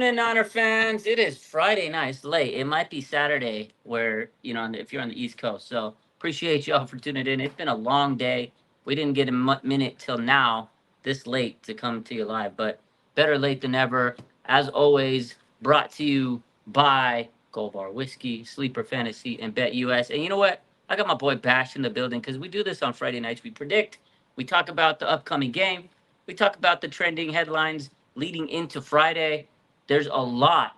evening, Niner fans. It is Friday night. It's late. It might be Saturday where, if you're on the East Coast. So appreciate y'all for tuning in. It's been a long day. We didn't get a minute till now, this late, to come to you live. But better late than never. As always, brought to you by Gold Bar Whiskey, Sleeper Fantasy, and Bet US. And you know what? I got my boy Bash in the building because we do this on Friday nights. We predict. We talk about the upcoming game. We talk about the trending headlines leading into Friday. There's a lot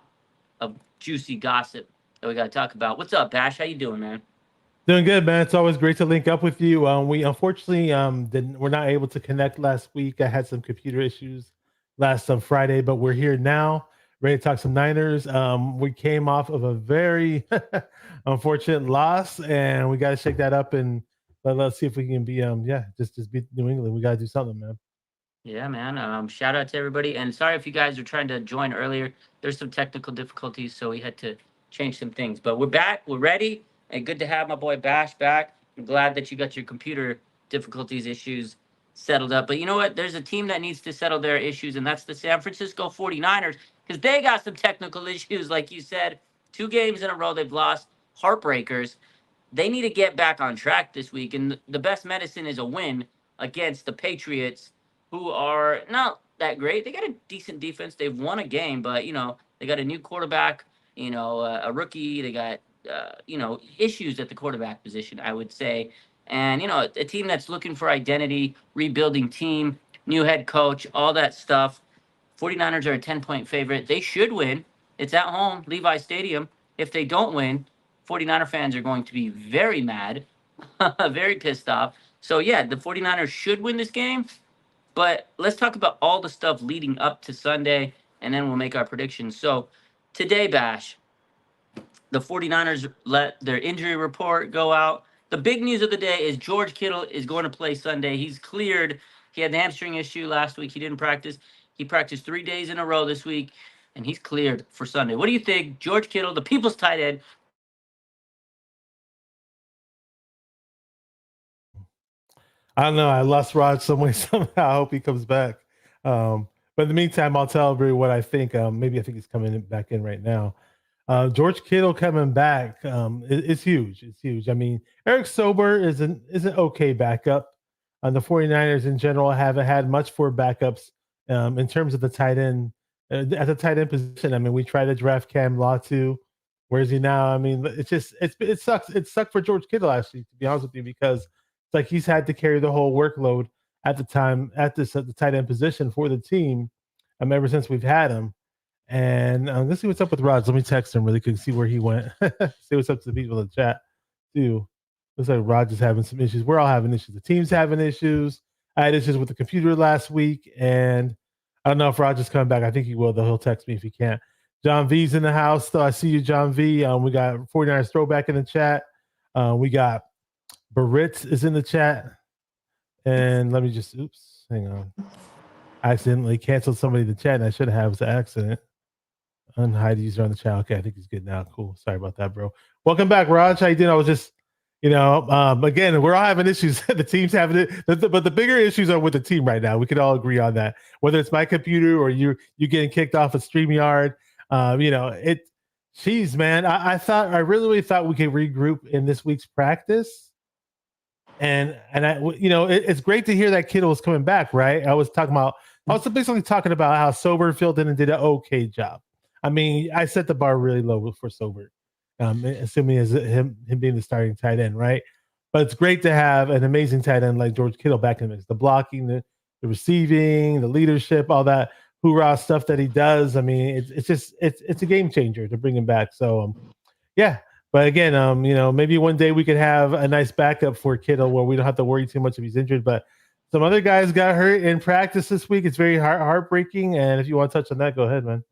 of juicy gossip that we got to talk about. What's up, Bash? How you doing, man? Doing good, man. It's always great to link up with you. We unfortunately we're not able to connect last week. I had some computer issues last Friday, but we're here now, ready to talk some Niners. We came off of a very unfortunate loss, and we got to shake that up and let's see if we can be just beat New England. We got to do something, man. Yeah, man. Shout out to everybody. And sorry if you guys are trying to join earlier. There's some technical difficulties, so we had to change some things. But we're back. We're ready. And good to have my boy Bash back. I'm glad that you got your computer difficulties issues settled up. But you know what? There's a team that needs to settle their issues, and that's the San Francisco 49ers, because they got some technical issues, like you said. 2 games in a row they've lost. Heartbreakers. They need to get back on track this week. And the best medicine is a win against the Patriots, who are not that great. They got a decent defense. They've won a game, but they got a new quarterback. A rookie. They got issues at the quarterback position, I would say. And a team that's looking for identity, rebuilding team, new head coach, all that stuff. 49ers are a 10-point favorite. They should win. It's at home, Levi Stadium. If they don't win, 49er fans are going to be very mad, very pissed off. So, yeah, the 49ers should win this game. But let's talk about all the stuff leading up to Sunday, and then we'll make our predictions. So today, Bash, the 49ers let their injury report go out. The big news of the day is George Kittle is going to play Sunday. He's cleared. He had an hamstring issue last week. He didn't practice. He practiced 3 days in a row this week, and he's cleared for Sunday. What do you think? George Kittle, the people's tight end. I don't know. I lost Rod some way somehow. I hope he comes back. But in the meantime, I'll tell everybody what I think. Maybe I think he's coming back in right now. George Kittle coming back is huge. It's huge. I mean, Eric Sober is an okay backup. The 49ers in general haven't had much for backups in terms of the tight end. At the tight end position, I mean, we tried to draft Cam Latu. Where is he now? I mean, it sucks. It sucked for George Kittle, actually, to be honest with you, because it's like he's had to carry the whole workload at the time at the tight end position for the team ever since we've had him. And let's see what's up with Rod. Let me text him really quick, see where he went. See what's up to the people in the chat, too. Looks like Rod is having some issues. We're all having issues. The team's having issues. I had issues with the computer last week, and I don't know if Rod is coming back. I think he will, though. He'll text me if he can't. John V's in the house. So I see you, John V. We got 49ers throwback in the chat. We got Baritz is in the chat. And let me just, hang on. I accidentally canceled somebody in the chat, and I should have. It was an accident. Unhide user on the chat. Okay, I think he's good now. Cool. Sorry about that, bro. Welcome back, Raj. How you doing? I was just, again, we're all having issues. The team's having it, but the bigger issues are with the team right now. We could all agree on that. Whether it's my computer or you getting kicked off of StreamYard, Jeez, man. I really thought we could regroup in this week's practice. And it's great to hear that Kittle was coming back, right? I was basically talking about how Sober filled in and did an okay job. I mean, I set the bar really low for Sober, assuming as him being the starting tight end, right? But it's great to have an amazing tight end like George Kittle back in the mix. The blocking, the receiving, the leadership, all that hoorah stuff that he does. I mean, it's a game changer to bring him back. So, yeah. But again, maybe one day we could have a nice backup for Kittle where we don't have to worry too much if he's injured. But some other guys got hurt in practice this week. It's very heartbreaking. And if you want to touch on that, go ahead, man.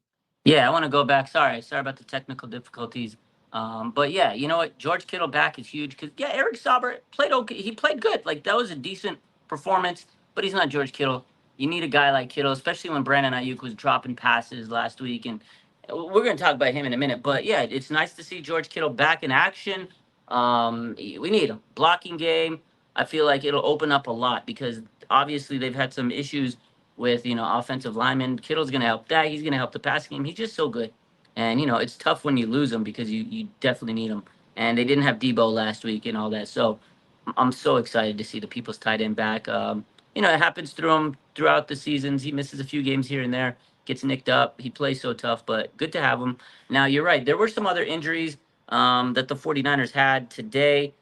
Yeah, I want to go back. Sorry about the technical difficulties. But yeah, you know what? George Kittle back is huge because Eric Sauber played okay. He played good. Like that was a decent performance, but he's not George Kittle. You need a guy like Kittle, especially when Brandon Aiyuk was dropping passes last week, and we're going to talk about him in a minute. But yeah, it's nice to see George Kittle back in action. We need a blocking game. I feel like it'll open up a lot because obviously they've had some issues with, offensive linemen. Kittle's going to help that. He's going to help the passing game. He's just so good. And, it's tough when you lose him because you definitely need him. And they didn't have Debo last week and all that. So I'm so excited to see the People's tight end back. It happens throughout the seasons. He misses a few games here and there, gets nicked up. He plays so tough, but good to have him. Now, you're right. There were some other injuries that the 49ers had today.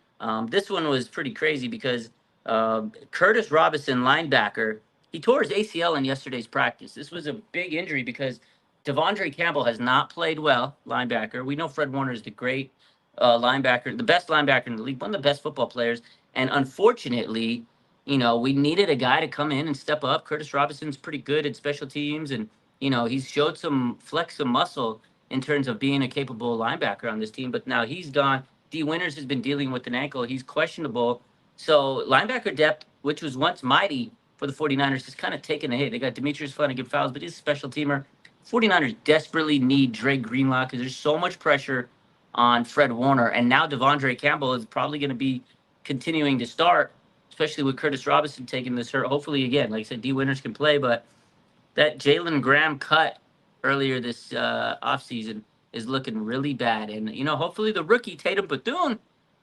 This one was pretty crazy because Curtis Robinson, linebacker, he tore his ACL in yesterday's practice. This was a big injury because Devondre Campbell has not played well, linebacker. We know Fred Warner is the great linebacker, the best linebacker in the league, one of the best football players. And unfortunately, we needed a guy to come in and step up. Curtis Robinson's pretty good at special teams, and he's showed some flex, some muscle in terms of being a capable linebacker on this team. But now he's gone. D. Winters has been dealing with an ankle. He's questionable. So linebacker depth, which was once mighty for the 49ers, is kind of taking a hit. They got Demetrius Flannigan Fowles, but he's a special teamer. 49ers desperately need Dre Greenlaw because there's so much pressure on Fred Warner. And now Devondre Campbell is probably going to be continuing to start, especially with Curtis Robinson taking this hurt. Hopefully, again, like I said, D. Winters can play, but that Jalen Graham cut earlier this offseason is looking really bad. And, hopefully the rookie, Tatum Bethune,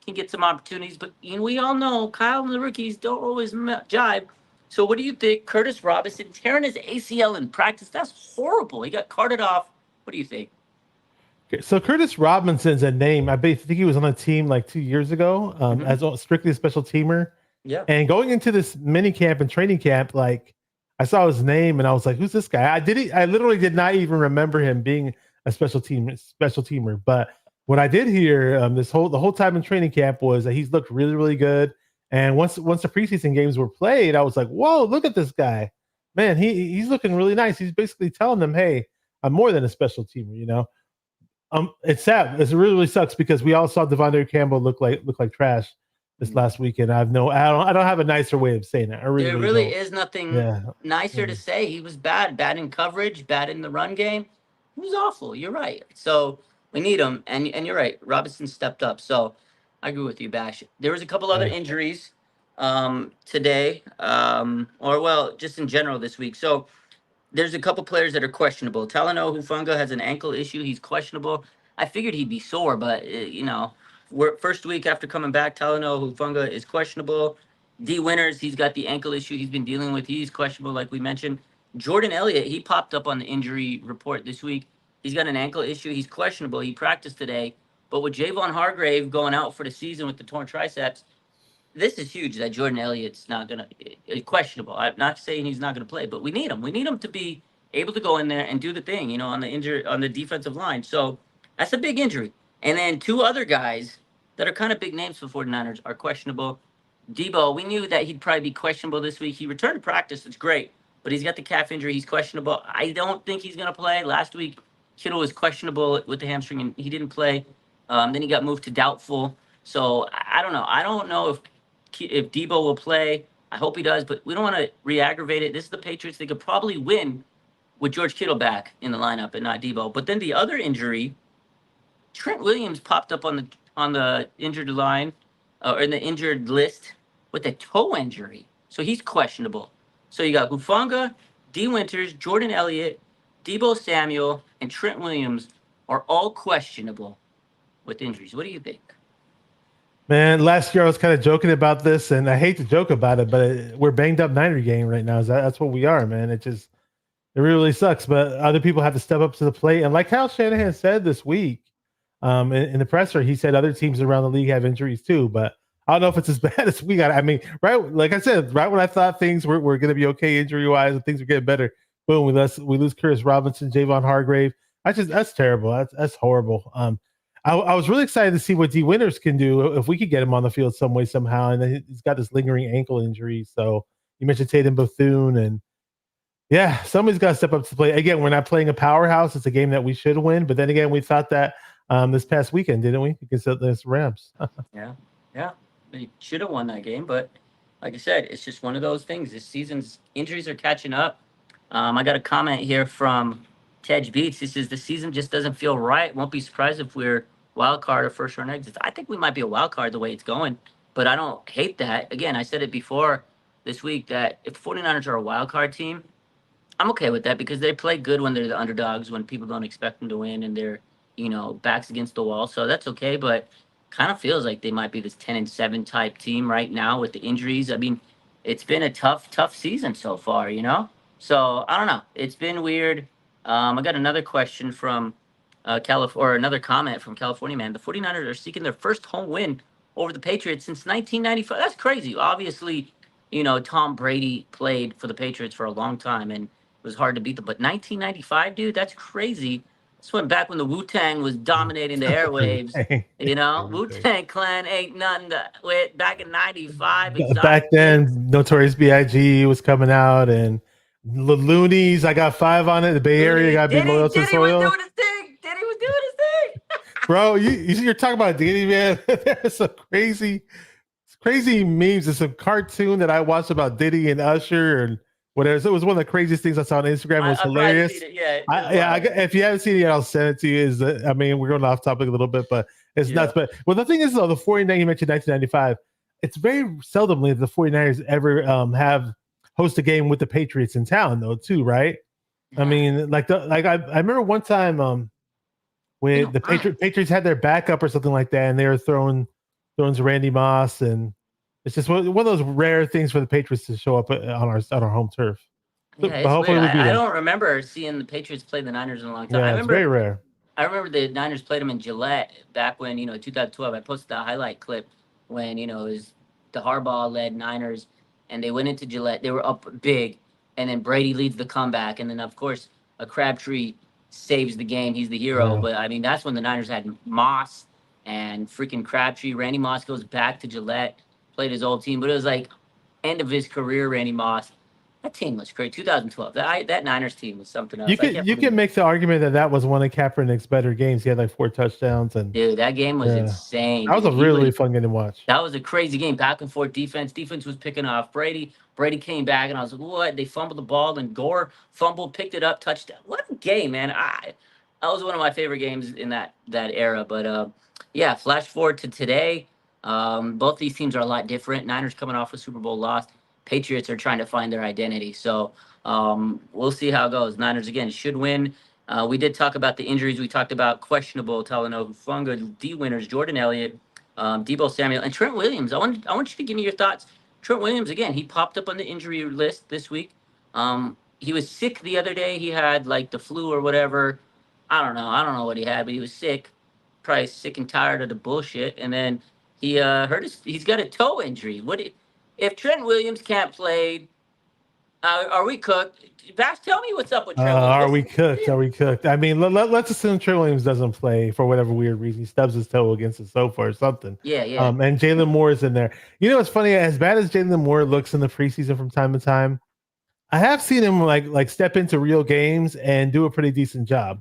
can get some opportunities. But we all know Kyle and the rookies don't always jive. So what do you think? Curtis Robinson tearing his ACL in practice. That's horrible. He got carted off. What do you think? So Curtis Robinson's a name. I think he was on the team like 2 years ago as strictly a special teamer. Yeah. And going into this mini camp and training camp, like I saw his name and I was like, "Who's this guy?" I literally did not even remember him being a special teamer. But what I did hear the whole time in training camp was that he's looked really, really good. And once the preseason games were played, I was like, "Whoa, look at this guy, man! He's looking really nice." He's basically telling them, "Hey, I'm more than a special teamer," It's sad. It really, really sucks because we all saw Devondre Campbell look like trash this last weekend. I don't have a nicer way of saying that. There really is nothing nicer to say. He was bad in coverage, bad in the run game. He was awful. You're right. So we need him, and you're right. Robinson stepped up. So I agree with you, Bash. There was a couple other injuries today, just in general this week. So there's a couple players that are questionable. Talanoa Hufanga has an ankle issue. He's questionable. I figured he'd be sore, but, first week after coming back, Talanoa Hufanga is questionable. D. Winters, he's got the ankle issue he's been dealing with. He's questionable, like we mentioned. Jordan Elliott, he popped up on the injury report this week. He's got an ankle issue. He's questionable. He practiced today. But with Javon Hargrave going out for the season with the torn triceps, this is huge that Jordan Elliott's not going to questionable. I'm not saying he's not going to play, but we need him. We need him to be able to go in there and do the thing, on the defensive line. So that's a big injury. And then two other guys that are kind of big names for 49ers are questionable. Debo, we knew that he'd probably be questionable this week. He returned to practice. It's great, but he's got the calf injury. He's questionable. I don't think he's going to play. Last week, Kittle was questionable with the hamstring, and he didn't play. Then he got moved to doubtful. So I don't know. I don't know if Debo will play. I hope he does, but we don't want to re-aggravate it. This is the Patriots. They could probably win with George Kittle back in the lineup and not Debo. But then the other injury, Trent Williams popped up on the injured line or in the injured list with a toe injury. So he's questionable. So you got Hufanga, D. Winters, Jordan Elliott, Debo Samuel, and Trent Williams are all questionable with injuries. What do you think? Man, last year I was kind of joking about this, and I hate to joke about it, but we're banged up Niner gang right now. That's what we are, man. It really sucks. But other people have to step up to the plate. And like Kyle Shanahan said this week, in the presser, he said other teams around the league have injuries too. But I don't know if it's as bad as we got. I mean, right, like I said, right when I thought things were going to be okay injury wise and things were getting better, boom, we lose Curtis Robinson, Javon Hargrave. That's terrible. That's horrible. I was really excited to see what D. Winters can do if we could get him on the field some way, somehow. And then he's got this lingering ankle injury. So you mentioned Tatum Bethune. And yeah, somebody's got to step up to play. Again, we're not playing a powerhouse. It's a game that we should win. But then again, we thought that this past weekend, didn't we? Against the Rams. Yeah. They should have won that game. But like I said, it's just one of those things. This season's injuries are catching up. I got a comment here from Tej Beats. He says the season just doesn't feel right. Won't be surprised if we're wild card or first round exits. I think we might be a wild card the way it's going, but I don't hate that. Again, I said it before this week that if the 49ers are a wild card team, I'm okay with that because they play good when they're the underdogs, when people don't expect them to win and they're, backs against the wall. So that's okay. But kind of feels like they might be this 10-7 type team right now with the injuries. I mean, it's been a tough season so far. So I don't know. It's been weird. I got another question from or another comment from California man. The 49ers are seeking their first home win over the Patriots since 1995. That's crazy. Obviously, Tom Brady played for the Patriots for a long time and it was hard to beat them. But 1995, dude, that's crazy. This went back when the Wu Tang was dominating the airwaves. Wu Tang Clan ain't nothing to with back in '95. Back then, Notorious B.I.G. was coming out, and the Loonies. I got 5 on it. The Bay Area got to be loyal to Diddy was soil. doing his thing. Diddy was doing his thing. Bro, you're talking about Diddy, man. There's some crazy memes. There's some cartoon that I watched about Diddy and Usher and whatever. So it was one of the craziest things I saw on Instagram. It was hilarious. If you haven't seen it yet, I'll send it to you. We're going off topic a little bit, but it's nuts. But the thing is, though, the 49ers, you mentioned 1995. It's very seldomly the 49ers ever have host a game with the Patriots in town, though, too, right? Yeah. I mean, I remember one time when the Patriots had their backup or something like that, and they were throwing to Randy Moss, and it's just one of those rare things for the Patriots to show up on our home turf. Yeah, but hopefully I don't remember seeing the Patriots play the Niners in a long time. Yeah, it's very rare. I remember the Niners played them in Gillette back when 2012. I posted a highlight clip when it was the Harbaugh-led Niners, and they went into Gillette. They were up big, and then Brady leads the comeback, and then of course a Crabtree saves the game. He's the hero. Yeah. But I mean, that's when the Niners had Moss and freaking Crabtree. Randy Moss goes back to Gillette, played his old team, but it was like end of his career. Randy Moss. That team was great. 2012. That Niners team was something else. You can make the argument that was one of Kaepernick's better games. He had like 4 touchdowns, and dude, that game was insane. That was a really fun game to watch. That was a crazy game. Back and forth defense. Defense was picking off Brady. Brady came back, and I was like, "What?" They fumbled the ball, and Gore fumbled, picked it up, touchdown. What a game, man! That was one of my favorite games in that era. But flash forward to today. Both these teams are a lot different. Niners coming off a Super Bowl loss. Patriots are trying to find their identity. So we'll see how it goes. Niners, again, should win. We did talk about the injuries. We talked about questionable Talanoa Hufanga, D winners, Jordan Elliott, Deebo Samuel, and Trent Williams. I want you to give me your thoughts. Trent Williams, again, he popped up on the injury list this week. He was sick the other day. He had like the flu or whatever. I don't know what he had, but he was sick. Probably sick and tired of the bullshit. And then he he's got a toe injury. If Trent Williams can't play, are we cooked? Bash, tell me what's up with Trent Williams. Are we cooked? Are we cooked? I mean, let's assume Trent Williams doesn't play for whatever weird reason. He stubs his toe against the sofa or something. Yeah. And Jalen Moore is in there. It's funny. As bad as Jalen Moore looks in the preseason from time to time, I have seen him like step into real games and do a pretty decent job.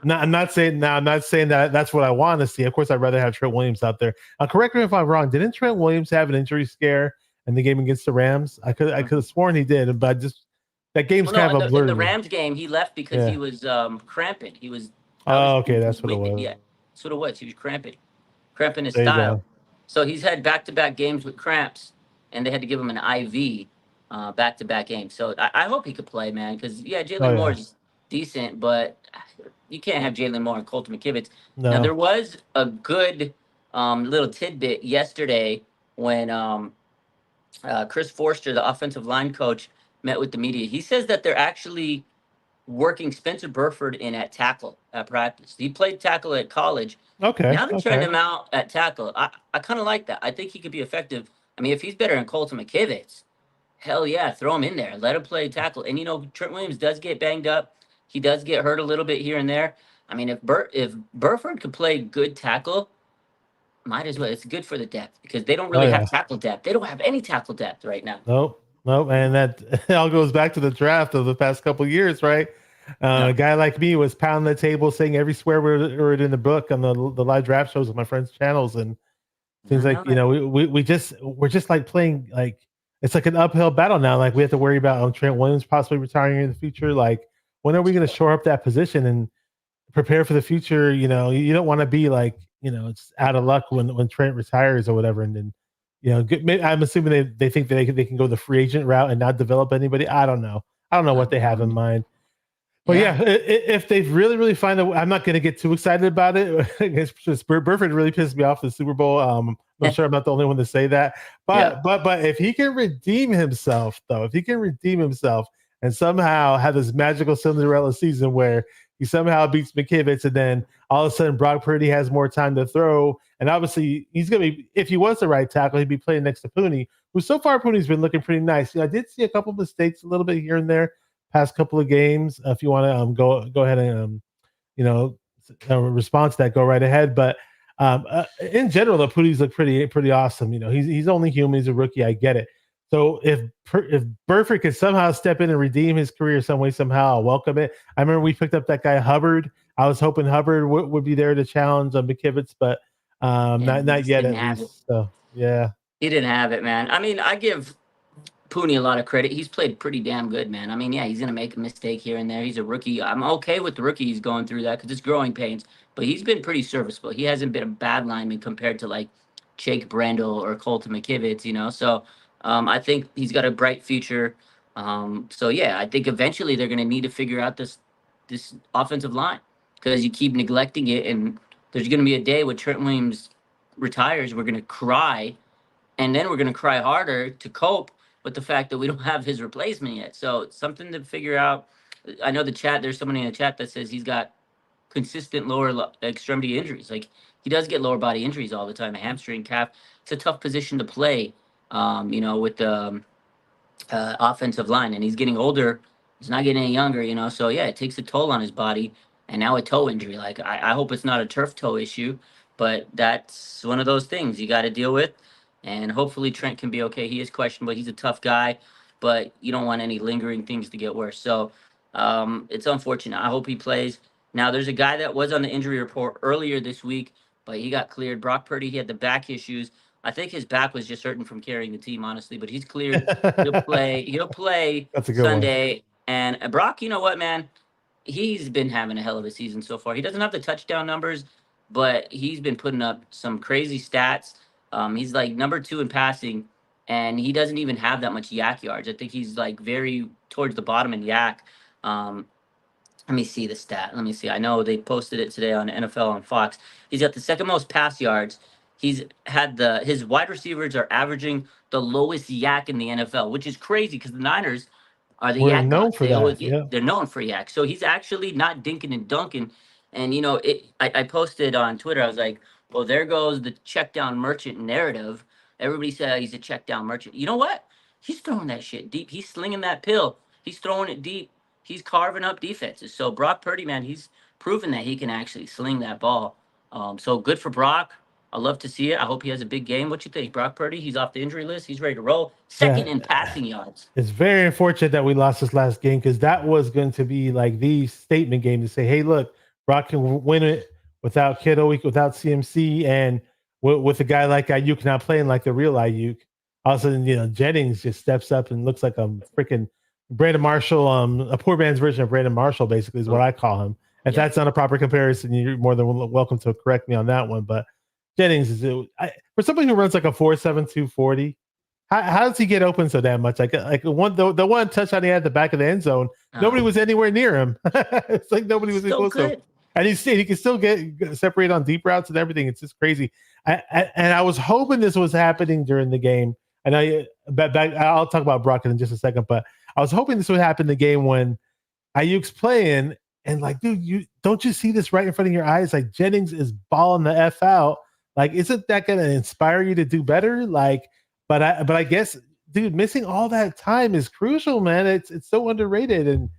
I'm not saying that that's what I want to see. Of course, I'd rather have Trent Williams out there. Correct me if I'm wrong. Didn't Trent Williams have an injury scare in the game against the Rams? I could have sworn he did, but just that game's kind of a blur. In the Rams game, he left because he was cramping. He was. Okay, that's what it was. Yeah, that's what it was. He was cramping his style. So he's had back-to-back games with cramps, and they had to give him an IV back-to-back games. So I hope he could play, man, because Jalen Moore's decent, but you can't have Jalen Moore and Colton McKivitz. No. Now there was a good little tidbit yesterday when Chris Forster, the offensive line coach, met with the media. He says that they're actually working Spencer Burford in at tackle at practice. He played tackle at college. Okay. Now they're trying him out at tackle. I kind of like that. I think he could be effective. I mean, if he's better than Colton McKivitz, hell yeah, throw him in there. Let him play tackle. And, Trent Williams does get banged up. He does get hurt a little bit here and there. I mean, if Burford could play good tackle, might as well. It's good for the depth because they don't really have tackle depth. They don't have any tackle depth right now. Nope. And that all goes back to the draft of the past couple of years, right? A guy like me was pounding the table, saying every swear word in the book on the live draft shows on my friends' channels, and things like we're just like playing like it's like an uphill battle now. Like we have to worry about Trent Williams possibly retiring in the future. Like when are we going to shore up that position and prepare for the future? You don't want to be like it's out of luck when Trent retires or whatever, and then I'm assuming they think that they can go the free agent route and not develop anybody. I don't know. I don't know what they have in mind. But if they really find a, I'm not going to get too excited about it. Burford really pissed me off in the Super Bowl. I'm sure I'm not the only one to say that. But if he can redeem himself, though, and somehow have this magical Cinderella season where he somehow beats McKivitz, and then all of a sudden Brock Purdy has more time to throw, and obviously he's going to be, if he was the right tackle, he'd be playing next to Pooney, who so far Pooney's been looking pretty nice. I did see a couple mistakes, a little bit here and there past couple of games. If you want to go ahead and respond to that, go right ahead. But in general, the Poonies look pretty awesome. He's only human. He's a rookie. I get it. So if Burford could somehow step in and redeem his career some way, somehow, I'll welcome it. I remember we picked up that guy Hubbard. I was hoping Hubbard would be there to challenge on McKivitz, but not yet at least. So yeah, he didn't have it, man. I mean, I give Pooney a lot of credit. He's played pretty damn good, man. I mean, yeah, he's going to make a mistake here and there. He's a rookie. I'm okay with the rookie he's going through that because it's growing pains, but he's been pretty serviceable. He hasn't been a bad lineman compared to like Jake Brandel or Colton McKivitz, so I think he's got a bright future. So yeah, I think eventually they're going to need to figure out this offensive line because you keep neglecting it, and there's going to be a day when Trent Williams retires. We're going to cry, and then we're going to cry harder to cope with the fact that we don't have his replacement yet. So it's something to figure out. I know there's somebody in the chat that says he's got consistent lower extremity injuries. Like, he does get lower body injuries all the time, a hamstring, calf. It's a tough position to play, with the offensive line, and he's getting older. He's not getting any younger, so yeah, it takes a toll on his body. And now a toe injury. Like, I hope it's not a turf toe issue, but that's one of those things you got to deal with. And hopefully Trent can be okay. He is questionable. He's a tough guy, but you don't want any lingering things to get worse. So it's unfortunate. I hope he plays. Now, there's a guy that was on the injury report earlier this week, but he got cleared. Brock Purdy, he had the back issues. I think his back was just hurting from carrying the team, honestly, but he's cleared. He'll play That's a good Sunday. One. And Brock, you know what, man? He's been having a hell of a season so far. He doesn't have the touchdown numbers, but he's been putting up some crazy stats. He's like number 2 in passing, and he doesn't even have that much yak yards. I think he's like very towards the bottom in yak. Let me see the stat. Let me see. I know they posted it today on NFL on Fox. He's got the second most pass yards. He's had his wide receivers are averaging the lowest yak in the NFL, which is crazy because the Niners are the yak known for that. They're known for yak. So he's actually not dinking and dunking. And I posted on Twitter. I was like, well, there goes the check down merchant narrative. Everybody said he's a check down merchant. You know what? He's throwing that shit deep. He's slinging that pill. He's throwing it deep. He's carving up defenses. So Brock Purdy, man, he's proven that he can actually sling that ball. So good for Brock. I love to see it. I hope he has a big game. What you think, Brock Purdy? He's off the injury list. He's ready to roll. Second in passing yards. It's very unfortunate that we lost this last game because that was going to be like the statement game to say, hey, look, Brock can win it without Kittle, without CMC, and with a guy like Aiyuk not playing like the real Aiyuk. All of a sudden, Jennings just steps up and looks like a freaking Brandon Marshall, a poor man's version of Brandon Marshall, basically, is what I call him. If that's not a proper comparison, you're more than welcome to correct me on that one. But Jennings is for somebody who runs like a 4.7 240. How does he get open so damn much? Like the one touchdown he had at the back of the end zone, nobody was anywhere near him. It's like nobody was close to him. And he can still get separated on deep routes and everything. It's just crazy. And I was hoping this was happening during the game. And I'll talk about Brock in just a second, but I was hoping this would happen in the game when Aiyuk's playing. And like, dude, don't you see this right in front of your eyes? Like, Jennings is balling the F out. Like, isn't that going to inspire you to do better? Like, but I guess, dude, missing all that time is crucial, man. It's so underrated. And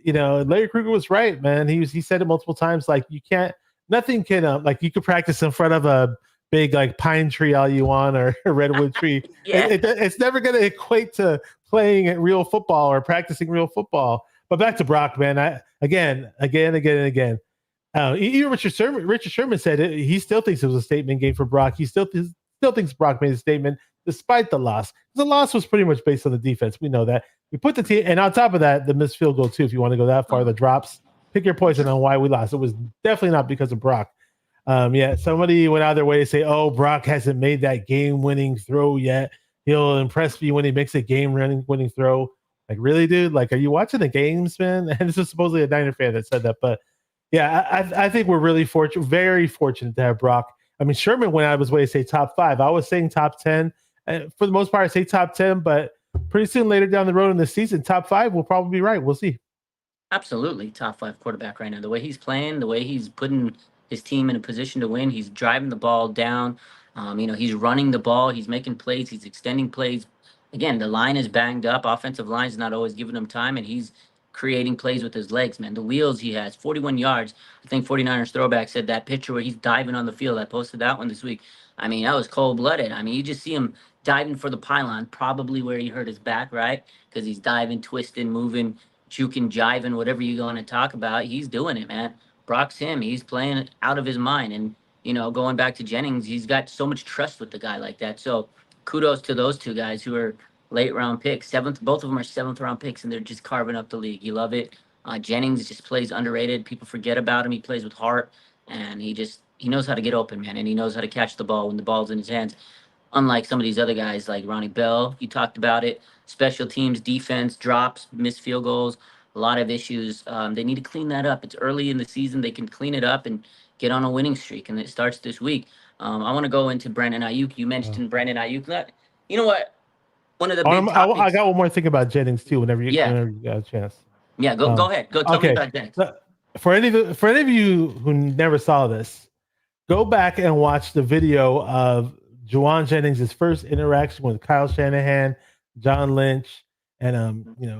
Larry Krueger was right, man. He said it multiple times. Like, nothing can like you could practice in front of a big like pine tree all you want or a redwood tree. It's never going to equate to playing at real football or practicing real football. But back to Brock, man. Again. Even Richard Sherman said it. He still thinks it was a statement game for Brock. He still thinks Brock made a statement despite the loss. The loss was pretty much based on the defense. We know that. We put the team, and on top of that, the missed field goal too. If you want to go that far, the drops. Pick your poison on why we lost. It was definitely not because of Brock. Somebody went out of their way to say, "Oh, Brock hasn't made that game-winning throw yet. He'll impress me when he makes a game-winning throw." Like, really, dude? Like, are you watching the games, man? And this is supposedly a Niner fan that said that. But yeah, I think we're really fortunate, very fortunate to have Brock. I mean, Sherman, when I was way to say top 5, I was saying top 10. And for the most part, I say top 10, but pretty soon later down the road in the season, top 5 will probably be right. We'll see. Absolutely, top 5 quarterback right now. The way he's playing, the way he's putting his team in a position to win, he's driving the ball down. He's running the ball, he's making plays, he's extending plays. Again, the line is banged up. Offensive line is not always giving him time, and he's creating plays with his legs, man. The wheels he has, 41 yards. I think 49ers Throwback said that picture where he's diving on the field. I posted that one this week. I mean, that was cold-blooded. I mean, you just see him diving for the pylon, probably where he hurt his back, right? Because he's diving, twisting, moving, juking, jiving, whatever you're going to talk about. He's doing it, man. Brock's him. He's playing out of his mind. And, going back to Jennings, he's got so much trust with the guy like that. So kudos to those two guys who are late round picks. Both of them are 7th-round picks, and they're just carving up the league. You love it. Jennings just plays underrated. People forget about him. He plays with heart, and he knows how to get open, man, and he knows how to catch the ball when the ball's in his hands. Unlike some of these other guys like Ronnie Bell, you talked about it. Special teams, defense, drops, missed field goals, a lot of issues. They need to clean that up. It's early in the season. They can clean it up and get on a winning streak, and it starts this week. I want to go into Brandon Aiyuk. You mentioned Brandon Aiyuk. You know what? One of the big topics. I got one more thing about Jennings too. Whenever you got a chance. Yeah, go ahead. Go tell me about Jennings. For any of you who never saw this, go back and watch the video of Jauan Jennings' first interaction with Kyle Shanahan, John Lynch, and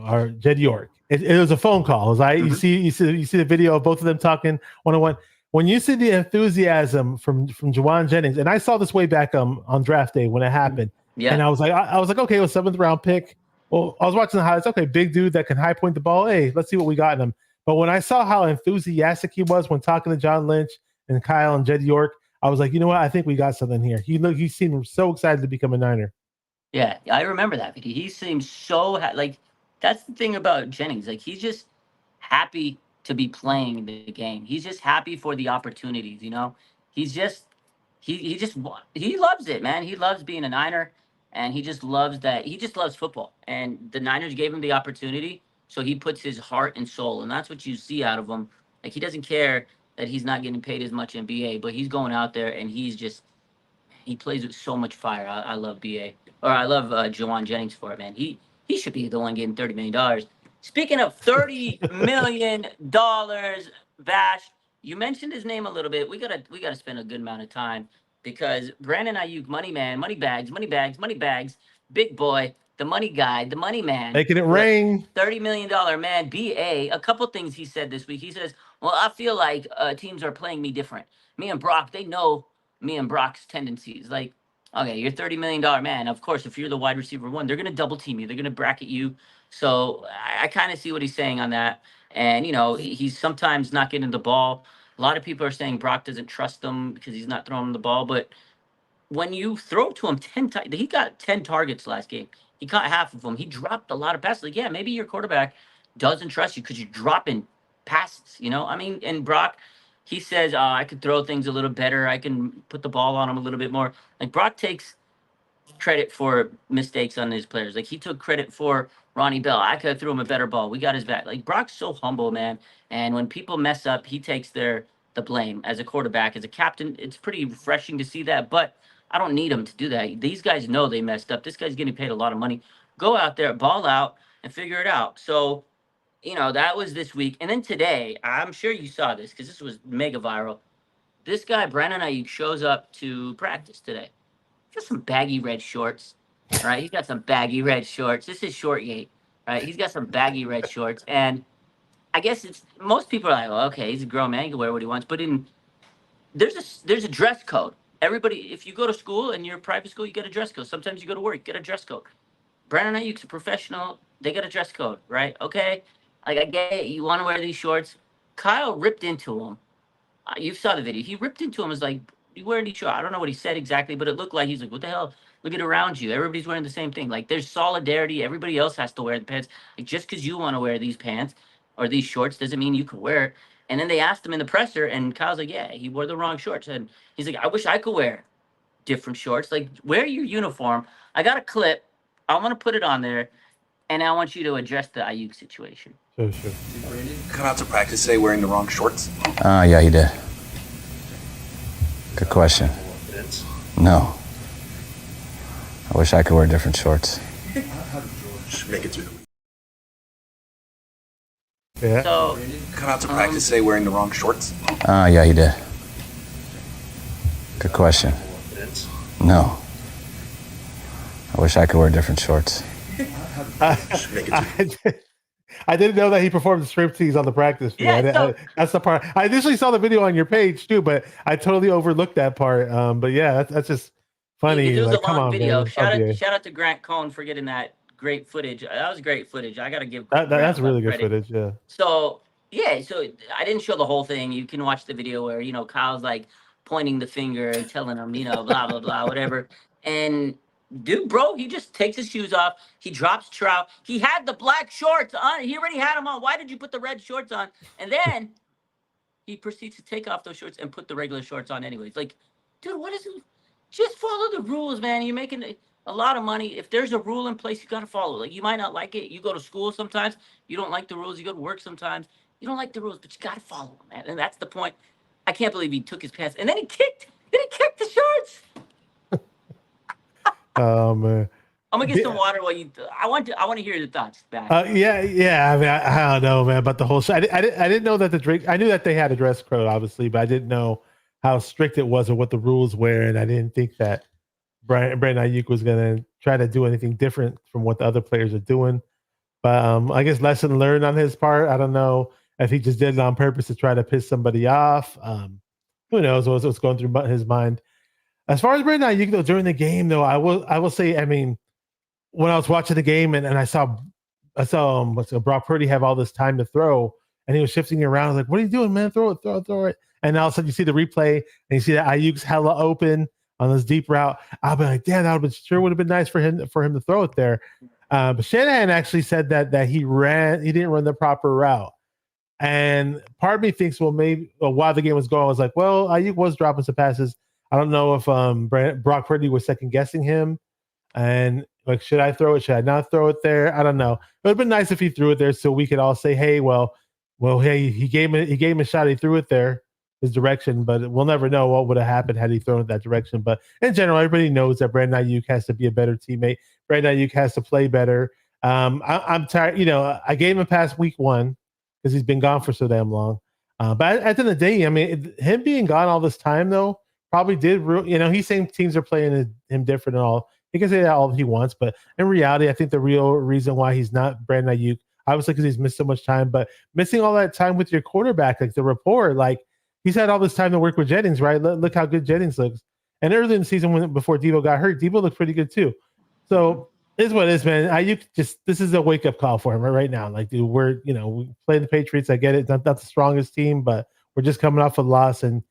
our Jed York. It was a phone call. It was like you see the video of both of them talking one-on-one. When you see the enthusiasm from Jauan Jennings, and I saw this way back on draft day when it happened. Yeah. And I was like, okay, it was 7th-round pick. Well, I was watching the highlights. Okay, big dude that can high point the ball. Hey, let's see what we got in him. But when I saw how enthusiastic he was when talking to John Lynch and Kyle and Jed York, I was like, you know what? I think we got something here. He seemed so excited to become a Niner. Yeah, I remember that video. He seems so that's the thing about Jennings. Like, he's just happy to be playing the game. He's just happy for the opportunities. He's just he loves it, man. He loves being a Niner, and he just loves that. He just loves football, and the Niners gave him the opportunity, so he puts his heart and soul, and that's what you see out of him. Like, he doesn't care that he's not getting paid as much in BA, but he's going out there and he plays with so much fire. I love BA, or I love Jauan Jennings for it, man. He should be the one getting $30 million. Speaking of $30 million, Vash, you mentioned his name a little bit. We gotta spend a good amount of time because Brandon Aiyuk, money man, money bags, big boy, the money guy, the money man, making it rain. $30 million man. BA. A couple things he said this week. He says, "Well, I feel like teams are playing me different. Me and Brock, they know me and Brock's tendencies. Like, okay, you're $30 million man. Of course, if you're the wide receiver 1, they're gonna double team you. They're gonna bracket you. So I kind of see what he's saying on that. And he's sometimes not getting the ball. A lot of people are saying Brock doesn't trust him because he's not throwing him the ball. But when you throw to him 10 times, he got 10 targets last game. He caught half of them. He dropped a lot of passes. Like, yeah, maybe your quarterback doesn't trust you because you're dropping passes. I mean, and Brock, he says, I could throw things a little better. I can put the ball on him a little bit more. Like, Brock takes credit for mistakes on his players. Like, he took credit for Ronnie Bell. I could have threw him a better ball. We got his back. Like, Brock's so humble, man. And when people mess up, he takes the blame as a quarterback, as a captain. It's pretty refreshing to see that, but I don't need him to do that. These guys know they messed up. This guy's getting paid a lot of money. Go out there, ball out, and figure it out. So, that was this week. And then today, I'm sure you saw this because this was mega viral. This guy, Brandon Aiyuk, shows up to practice today. He's got some baggy red shorts, right? He's got some baggy red shorts. This is Shortgate, right? He's got some baggy red shorts. And I guess most people are like, well, okay, he's a grown man. He can wear what he wants. But there's a dress code. Everybody, if you go to school and you're a private school, you get a dress code. Sometimes you go to work, you get a dress code. Brandon Aiyuk's a professional. They got a dress code, right? Okay. Like, I get it. You want to wear these shorts. Kyle ripped into him. You saw the video. He ripped into him. Was like, you wearing these shorts? I don't know what he said exactly, but it looked like he's like, what the hell? Look at around you. Everybody's wearing the same thing. Like, there's solidarity. Everybody else has to wear the pants. Like, just because you want to wear these pants or these shorts doesn't mean you can wear it. And then they asked him in the presser, and Kyle's like, yeah, he wore the wrong shorts. And he's like, I wish I could wear different shorts. Like, wear your uniform. I got a clip. I want to put it on there. And I want you to address the Aiyuk situation. Sure. Did Brandon come out to practice today wearing the wrong shorts? Yeah, he did. Good question. No. I wish I could wear different shorts. How did George make it through the week? Yeah. So, Come out to practice today wearing the wrong shorts? Yeah, he did. Good question. No. I wish I could wear different shorts. How did George make it through? I didn't know that he performed the striptease on the practice field. Yeah, that's the part. I initially saw the video on your page too, but I totally overlooked that part. But yeah, that's just funny. it was Like, a come long on, video. man. Shout out to Grant Cohn for getting that great footage. That was great footage. I got to give That's Grant a lot really of good credit. footage. Yeah. So yeah, so I didn't show the whole thing. You can watch the video where Kyle's like pointing the finger and telling him blah blah blah whatever. And dude, bro, he just takes his shoes off. He drops trout. He had the black shorts on. He already had them on. Why did you put the red shorts on? And then he proceeds to take off those shorts and put the regular shorts on anyways. Like, dude, what is it? Just follow the rules, man. You're making a lot of money. If there's a rule in place, you got to follow. Like, you might not like it. You go to school sometimes. You don't like the rules. You go to work sometimes. You don't like the rules, but you got to follow them, man. And that's the point. I can't believe he took his pants and then he kicked. Then he kicked the shorts. Oh man. I'm gonna get some water while you. I want to hear your thoughts, back. Yeah. I mean, I don't know, man, about the whole show. I didn't know that the drink. I knew that they had a dress code, obviously, but I didn't know how strict it was or what the rules were, and I didn't think that Brandon Aiyuk was going to try to do anything different from what the other players are doing. But I guess lesson learned on his part. I don't know if he just did it on purpose to try to piss somebody off. Who knows what's going through his mind. As far as Brandon Aiyuk, though, during the game, though, I will say, I mean, when I was watching the game and I saw Brock Purdy have all this time to throw, and he was shifting around. I was like, "What are you doing, man? Throw it!" And all of a sudden, you see the replay and you see that Ayuk's hella open on this deep route. I'll be like, "Damn, that would have been nice for him to throw it there." But Shanahan actually said that he didn't run the proper route, and part of me thinks, well, maybe while the game was going, I was like, well, Aiyuk was dropping some passes. I don't know if Brock Purdy was second guessing him. And like, should I throw it? Should I not throw it there? I don't know. It would have been nice if he threw it there so we could all say, hey, hey, he gave him a shot. He threw it there, his direction, but we'll never know what would have happened had he thrown it that direction. But in general, everybody knows that Brandon Aiyuk has to be a better teammate. Brandon Aiyuk has to play better. I'm tired. I gave him a pass week 1 because he's been gone for so damn long. But at the end of the day, I mean, him being gone all this time, though, probably did, he's saying teams are playing him different and all. He can say that all he wants, but in reality, I think the real reason why he's not Brandon Aiyuk, obviously because he's missed so much time, but missing all that time with your quarterback, like the rapport, like he's had all this time to work with Jennings, right? Look how good Jennings looks. And early in the season, before Deebo got hurt, Deebo looked pretty good too. So it is what it is, man. Aiyuk this is a wake up call for him right now. Like, dude, we play the Patriots. I get it, not the strongest team, but we're just coming off a loss, and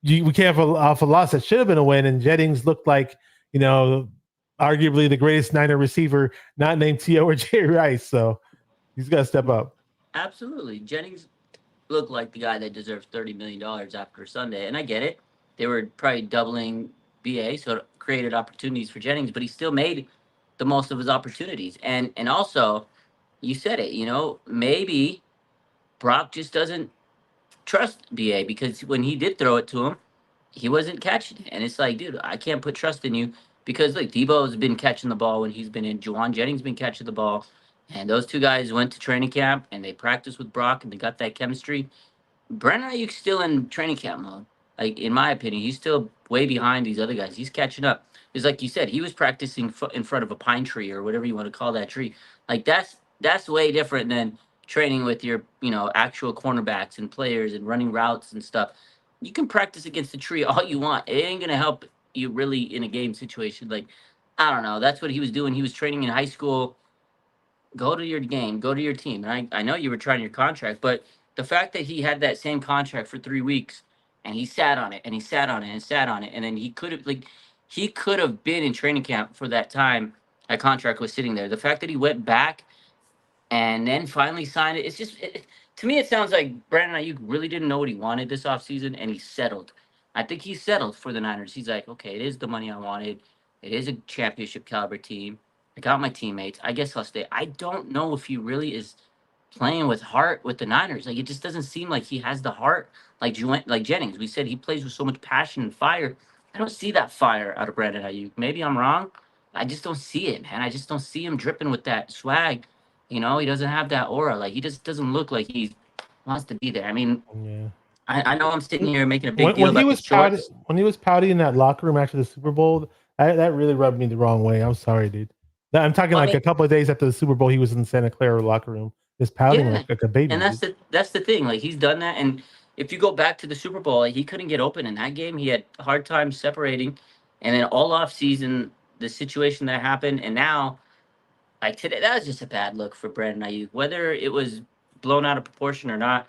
we can't have off a loss that should have been a win. And Jennings looked like, arguably the greatest Niner receiver, not named T.O. or Jerry Rice. So he's got to step up. Absolutely. Jennings looked like the guy that deserves $30 million after Sunday. And I get it. They were probably doubling BA, so it created opportunities for Jennings, but he still made the most of his opportunities. And also, you said it, maybe Brock just doesn't trust BA, because when he did throw it to him, he wasn't catching it. And it's like, dude, I can't put trust in you, because like Deebo's been catching the ball when he's been in. Jauan Jennings been catching the ball. And those two guys went to training camp and they practiced with Brock and they got that chemistry. Brandon Aiyuk's still in training camp mode. Like, in my opinion, he's still way behind these other guys. He's catching up. Because like you said, he was practicing in front of a pine tree or whatever you want to call that tree. Like, that's way different than training with your, actual cornerbacks and players and running routes and stuff. You can practice against the tree all you want. It ain't going to help you really in a game situation. Like, I don't know. That's what he was doing. He was training in high school. Go to your game. Go to your team. And I know you were trying your contract, but the fact that he had that same contract for 3 weeks and he sat on it and he sat on it and sat on it, and then he could have been in training camp for that time that contract was sitting there. The fact that he went back and then finally signed it, it's just to me it sounds like Brandon Aiyuk really didn't know what he wanted this offseason, and he settled. I think he settled for the Niners. He's like, okay, it is the money I wanted. It is a championship caliber team. I got my teammates. I guess I'll stay. I don't know if he really is playing with heart with the Niners. Like, it just doesn't seem like he has the heart like Jennings. We said he plays with so much passion and fire. I don't see that fire out of Brandon Aiyuk. Maybe I'm wrong. I just don't see it, man. I just don't see him dripping with that swag. He doesn't have that aura. Like, he just doesn't look like he wants to be there. I mean, Yeah. I know I'm sitting here making a big When, deal when he about the was pouty, shorts. when he was pouty in that locker room after the Super Bowl, that really rubbed me the wrong way. I'm sorry, dude. I'm talking I like mean, a couple of days after the Super Bowl, he was in the Santa Clara locker room, just pouting yeah, like a baby. and Dude. that's the thing. Like, he's done that, and if you go back to the Super Bowl, like, he couldn't get open in that game. He had a hard time separating, and then all off season, the situation that happened, and now like today, that was just a bad look for Brandon Ayuk. Whether it was blown out of proportion or not,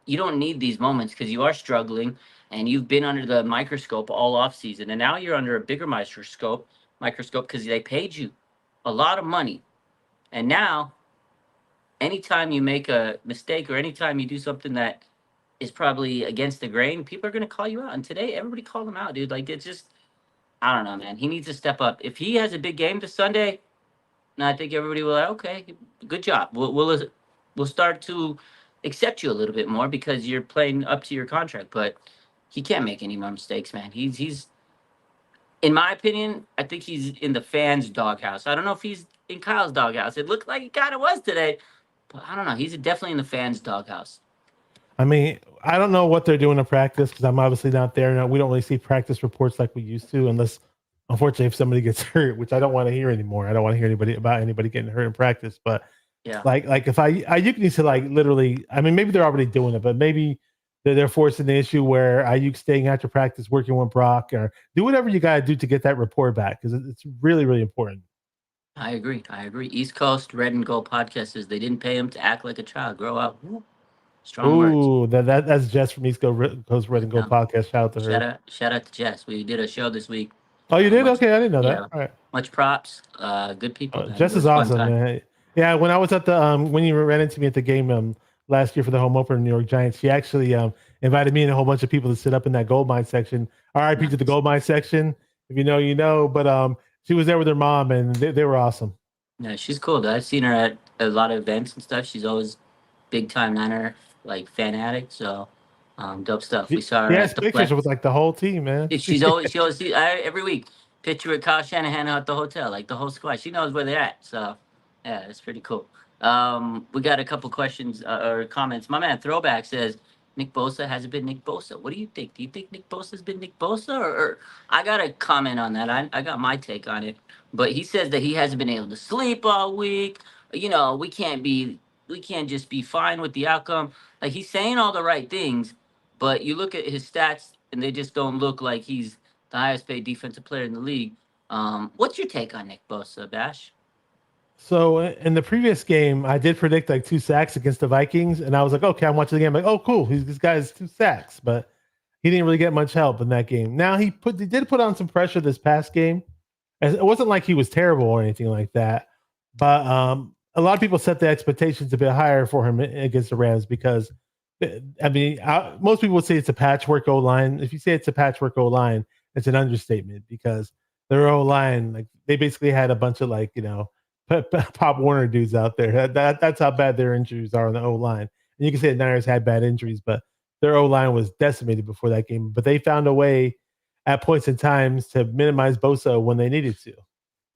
you don't need these moments because you are struggling, and you've been under the microscope all off season, and now you're under a bigger microscope because they paid you a lot of money, and now anytime you make a mistake or anytime you do something that is probably against the grain, people are going to call you out. And today, everybody called him out, dude. Like, it's just, I don't know, man. He needs to step up. If he has a big game this Sunday, and I think everybody will, like, okay, good job. We'll start to accept you a little bit more because you're playing up to your contract. But he can't make any more mistakes, man. He's in my opinion, I think he's in the fans' doghouse. I don't know if he's in Kyle's doghouse. It looked like he kind of was today, but I don't know. He's definitely in the fans' doghouse. I mean, I don't know what they're doing in practice because I'm obviously not there. No, we don't really see practice reports like we used to, unless, unfortunately, if somebody gets hurt, which I don't want to hear anymore. I don't want to hear anybody getting hurt in practice. But Yeah. like if Ayuk needs to like literally, I mean, maybe they're already doing it, but maybe they're forcing the issue where Ayuk staying after practice, working with Brock, or do whatever you got to do to get that report back because it's really, really important. I agree. East Coast Red and Gold podcast says they didn't pay him to act like a child. Grow up. Strong words. Ooh, that's Jess from East Coast Red and Gold podcast. Shout out to her. Shout out to Jess. We did a show this week. Oh, you did? Much, Okay, I didn't know yeah, that. All right. Much props. Good people. Jess is awesome, man. Yeah, when I was at the when you ran into me at the game last year for the home opener in New York Giants, she actually invited me and a whole bunch of people to sit up in that gold mine section. RIP to the gold mine section. If you know, you know. But she was there with her mom, and they were awesome. Yeah, she's cool. I've seen her at a lot of events and stuff. She's always big time Niner like fanatic. So dope stuff. We saw her. Yeah, pictures with like the whole team, man. She always sees every week picture with Kyle Shanahan at the hotel, like the whole squad. She knows where they're at. So yeah, it's pretty cool. We got a couple questions or comments. My man Throwback says Nick Bosa hasn't been Nick Bosa. What do you think? Do you think Nick Bosa's been Nick Bosa? Or I got a comment on that. I got my take on it. But he says that he hasn't been able to sleep all week. We can't just be fine with the outcome. Like, he's saying all the right things, but you look at his stats and they just don't look like he's the highest paid defensive player in the league. What's your take on Nick Bosa, Bash? So in the previous game, I did predict like 2 sacks against the Vikings, and I was like, okay, I'm watching the game. I'm like, oh, cool, this guy's 2 sacks, but he didn't really get much help in that game. Now he did put on some pressure this past game. It wasn't like he was terrible or anything like that, but a lot of people set the expectations a bit higher for him against the Rams because, I mean, most people would say it's a patchwork O line. If you say it's a patchwork O line, it's an understatement because their O line, like, they basically had a bunch of like Pop Warner dudes out there. That's how bad their injuries are on the O line. And you can say the Niners had bad injuries, but their O line was decimated before that game. But they found a way at points in times to minimize Bosa when they needed to.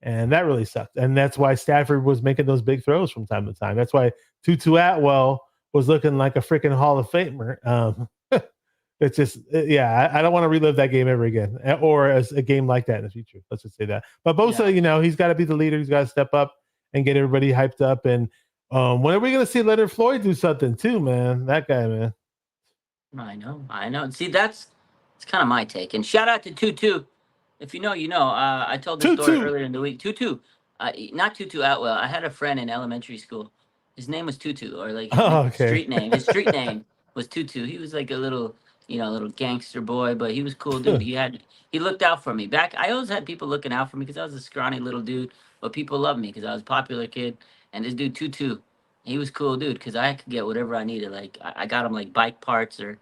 And that really sucked. And that's why Stafford was making those big throws from time to time. That's why Tutu Atwell was looking like a freaking Hall of Famer. It's just, yeah, I don't want to relive that game ever again or as a game like that in the future. Let's just say that. But Bosa, he's got to be the leader. He's got to step up and get everybody hyped up. And when are we going to see Leonard Floyd do something too, man? That guy, man. I know. See, it's kind of my take. And shout out to Tutu. If you know, you know. I told this story earlier in the week. Tutu, not Tutu Atwell. I had a friend in elementary school. His name was Tutu, or like street name. His street name was Tutu. He was like a little gangster boy, but he was cool dude. He looked out for me. I always had people looking out for me because I was a scrawny little dude, but people loved me because I was a popular kid. And this dude Tutu, he was cool dude because I could get whatever I needed. Like, I got him like bike parts or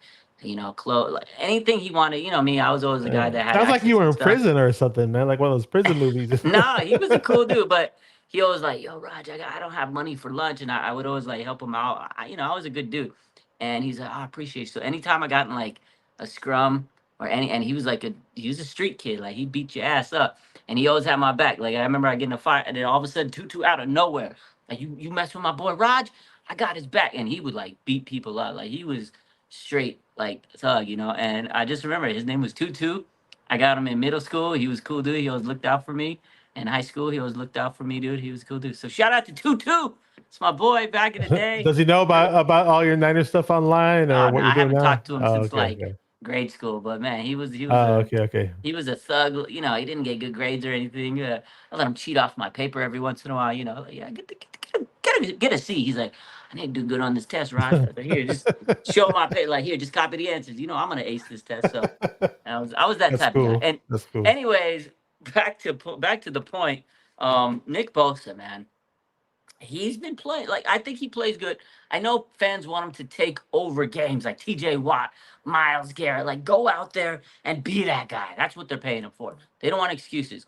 clothes, like anything he wanted. Me, I was always the guy that had. Sounds like you were in prison or something, man. Like one of those prison movies. Nah, he was a cool dude, but he always like, yo, Raj, I don't have money for lunch, and I would always like help him out. I was a good dude, and he's like, oh, I appreciate you. So anytime I got in like a scrum or and he was like he was a street kid, like he beat your ass up, and he always had my back. Like I remember I get in a fight, and then all of a sudden Tutu out of nowhere, like you mess with my boy Raj, I got his back, and he would like beat people up, like he was straight like thug, And I just remember his name was Tutu. I got him in middle school. He was cool dude. He always looked out for me. In high school, he always looked out for me, dude. He was a cool dude. So shout out to Tutu. It's my boy back in the day. Does he know about all your Niner stuff online or Oh, what no, you're I doing haven't now? talked to him since Okay. grade school, but man, he was Okay. he was a thug. He didn't get good grades or anything. I let him cheat off my paper every once in a while. Like, yeah, get a C. He's like, I need to do good on this test, Raj. I was like, here, just show my paper. Like, here, just copy the answers. I'm gonna ace this test. So I was that That's type of cool. guy. And That's cool. anyways, back to the point. Nick Bosa, man, he's been playing. Like, I think he plays good. I know fans want him to take over games like TJ Watt, Miles Garrett. Like, go out there and be that guy. That's what they're paying him for. They don't want excuses.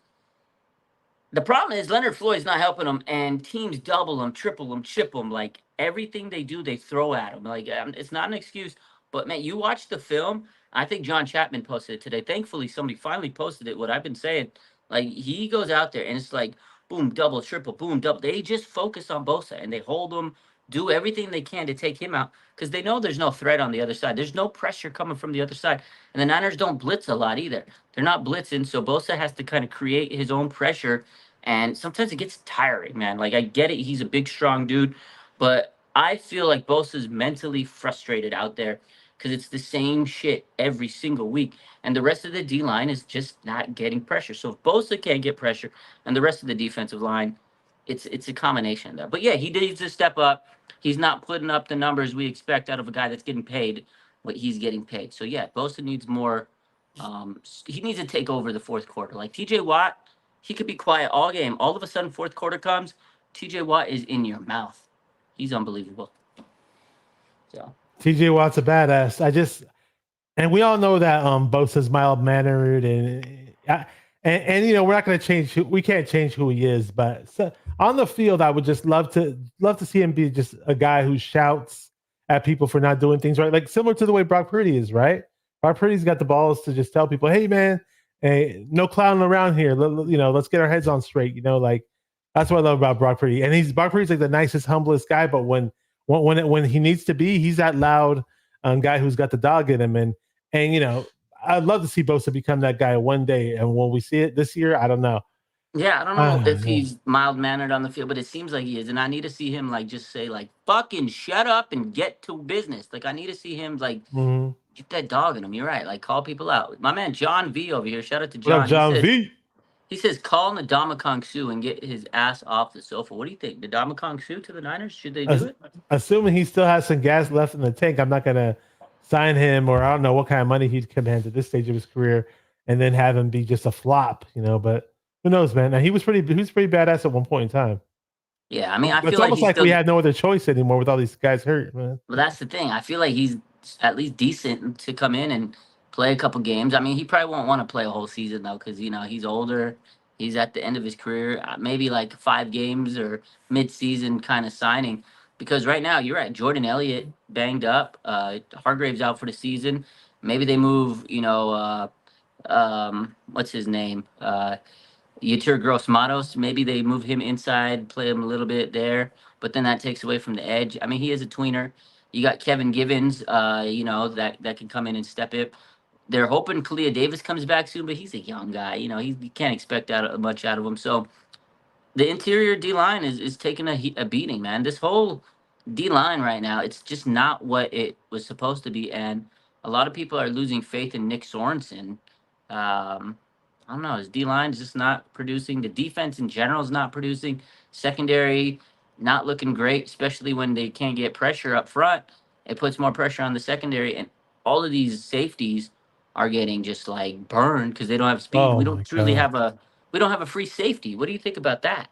The problem is Leonard Floyd's not helping him, and teams double him, triple him, chip him. Like, everything they do, they throw at him. Like, it's not an excuse. But, man, you watch the film. I think John Chapman posted it today. Thankfully, somebody finally posted it, what I've been saying. Like, he goes out there, and it's like, boom, double, triple, boom, double. They just focus on Bosa, and they hold him, do everything they can to take him out because they know there's no threat on the other side. There's no pressure coming from the other side. And the Niners don't blitz a lot either. They're not blitzing, so Bosa has to kind of create his own pressure. And sometimes it gets tiring, man. Like, I get it. He's a big, strong dude. But I feel like Bosa's mentally frustrated out there because it's the same shit every single week. And the rest of the D-line is just not getting pressure. So if Bosa can't get pressure and the rest of the defensive line, it's a combination of that. But, yeah, he needs to step up. He's not putting up the numbers we expect out of a guy that's getting paid what he's getting paid. So, yeah, Bosa needs more. He needs to take over the fourth quarter. Like, TJ Watt, he could be quiet all game. All of a sudden, fourth quarter comes, TJ Watt is in your mouth. He's unbelievable. So TJ Watt's a badass. And we all know that Bosa's mild mannered and we're not going to change. We can't change who he is, but on the field, I would just love to see him be just a guy who shouts at people for not doing things right, like similar to the way Brock Purdy is, right? Brock Purdy's got the balls to just tell people, "Hey, man, hey, no clowning around here. Let's get our heads on straight." Like that's what I love about Brock Purdy. And Brock Purdy's like the nicest, humblest guy, but when he needs to be, he's that loud guy who's got the dog in him. And I'd love to see Bosa become that guy one day. And when we see it this year, I don't know. Yeah, I don't know if he's mild-mannered on the field, but it seems like he is. And I need to see him, like, just say, like, fucking shut up and get to business. Like, I need to see him, like, get that dog in him. You're right. Like, call people out. My man, John V over here. Shout out to John. What up, John V? He says, call Ndamukong Suh and get his ass off the sofa. What do you think? Ndamukong Suh to the Niners? Should they do it? Assuming he still has some gas left in the tank, I'm not going to sign him, or I don't know what kind of money he'd command at this stage of his career and then have him be just a flop, but who knows, man? Now, he was pretty badass at one point in time. Yeah, I mean, I feel it's like almost like we had no other choice anymore with all these guys hurt, man. Well, that's the thing. I feel like he's at least decent to come in and play a couple games. I mean, he probably won't want to play a whole season, though, because, he's older. He's at the end of his career. Maybe like 5 games or mid-season kind of signing. Because right now, you're right. Jordan Elliott banged up. Hargrave's out for the season. Maybe they move, what's his name? Yetur Gross-Matos. Maybe they move him inside, play him a little bit there. But then that takes away from the edge. I mean, he is a tweener. You got Kevin Givens, that can come in and step it. They're hoping Kalia Davis comes back soon, but he's a young guy. You can't expect much out of him. So the interior D-line is taking a beating, man. This whole D-line right now, it's just not what it was supposed to be. And a lot of people are losing faith in Nick Sorensen. I don't know. His D-line is just not producing. The defense in general is not producing. Secondary, not looking great, especially when they can't get pressure up front. It puts more pressure on the secondary. And all of these safeties are getting just like burned because they don't have speed. We don't truly have a free safety. What do you think about that?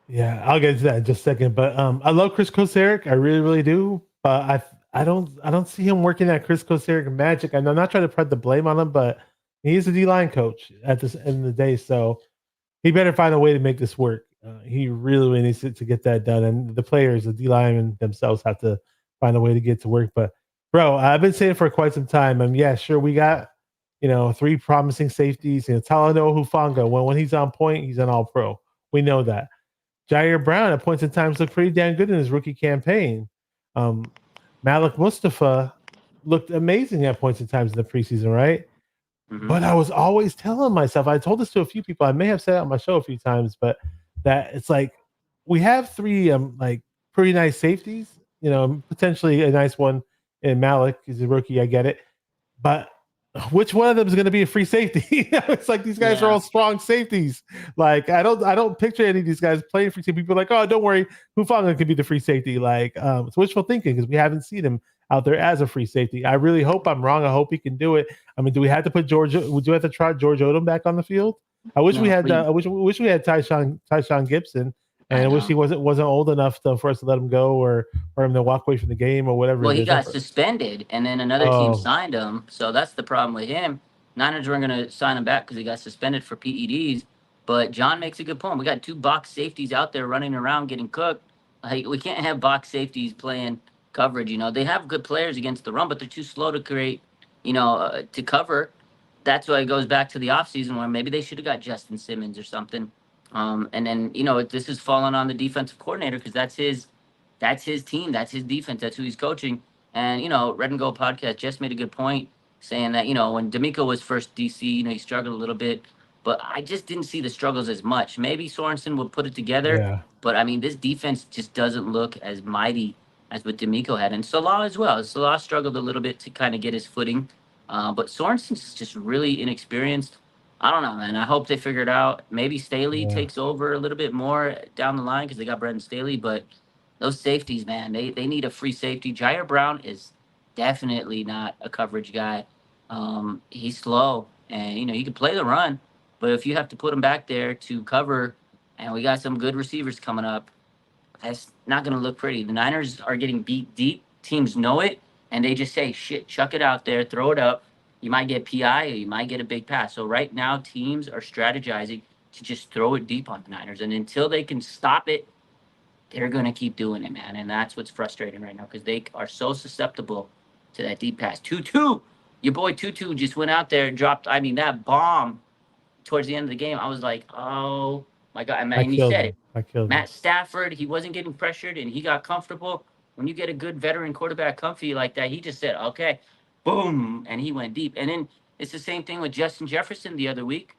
Yeah, I'll get to that in just a second. But I love Chris Kocurek. I really, really do. But I don't see him working at Chris Kocurek magic. I'm not trying to put the blame on him, but he's a D-line coach at this end of the day, so he better find a way to make this work. He really needs to get that done. And the players, the D linemen themselves, have to find a way to get to work. But, bro, I've been saying for quite some time. Yeah, sure, we got 3 promising safeties. Talanoa Hufanga, when he's on point, he's an All-Pro. We know that. Jair Brown at points and times looked pretty damn good in his rookie campaign. Malik Mustafa looked amazing at points and times in the preseason, right? Mm-hmm. But I was always telling myself, I told this to a few people, I may have said it on my show a few times, but that it's like we have 3 like pretty nice safeties, potentially a nice one in Malik. He's a rookie, I get it. But which one of them is going to be a free safety? It's like these guys are all strong safeties. Like I don't picture any of these guys playing free safety. People are like, oh, don't worry, Hufanga could be the free safety. Like it's wishful thinking because we haven't seen him out there as a free safety. I really hope I'm wrong. I hope he can do it. I mean, do we have to put George? Would you have to try George Odom back on the field? I wish we had. I wish we had Tyshawn Gibson. And I wish he wasn't old enough for us to let him go or him to walk away from the game or whatever. Well, he got suspended, and then another team signed him. So that's the problem with him. Niners weren't going to sign him back because he got suspended for PEDs. But John makes a good point. We got 2 box safeties out there running around getting cooked. Like we can't have box safeties playing coverage. They have good players against the run, but they're too slow to create, to cover. That's why it goes back to the offseason where maybe they should have got Justin Simmons or something. And then, this is falling on the defensive coordinator because that's his team. That's his defense. That's who he's coaching. And, Red and Gold podcast just made a good point saying that, when D'Amico was first DC, he struggled a little bit. But I just didn't see the struggles as much. Maybe Sorensen would put it together. Yeah. But, I mean, this defense just doesn't look as mighty as what D'Amico had. And Salah as well. Salah struggled a little bit to kind of get his footing. But Sorensen's just really inexperienced. I don't know, man. I hope they figure it out. Maybe Staley takes over a little bit more down the line because they got Brandon Staley. But those safeties, man, they need a free safety. Jair Brown is definitely not a coverage guy. He's slow, and, he can play the run. But if you have to put him back there to cover, and we got some good receivers coming up, that's not going to look pretty. The Niners are getting beat deep. Teams know it, and they just say, shit, chuck it out there, throw it up. You might get PI or you might get a big pass. So right now, teams are strategizing to just throw it deep on the Niners. And until they can stop it, they're going to keep doing it, man. And that's what's frustrating right now because they are so susceptible to that deep pass. Tutu, your boy Tutu just went out there and dropped, that bomb towards the end of the game. I was like, oh, my God. And he said it. Matt Stafford, he wasn't getting pressured and he got comfortable. When you get a good veteran quarterback comfy like that, he just said, okay. Boom, and he went deep. And then it's the same thing with Justin Jefferson the other week.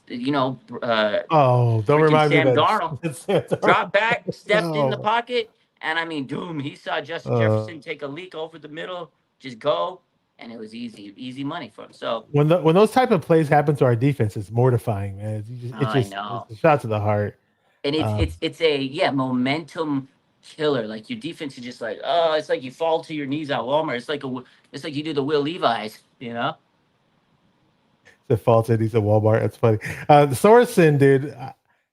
Don't remind me Sam of Darnold dropped back, stepped in the pocket, and he saw Justin Jefferson take a leak over the middle, just go, and it was easy money for him. So when those type of plays happen to our defense, it's mortifying, man. It's a shot to the heart. And it's a momentum killer. Like your defense is just like, oh, it's like you fall to your knees at Walmart. It's like you do the Will Levi's, The fall to these at Walmart. That's funny. Sorensen, dude.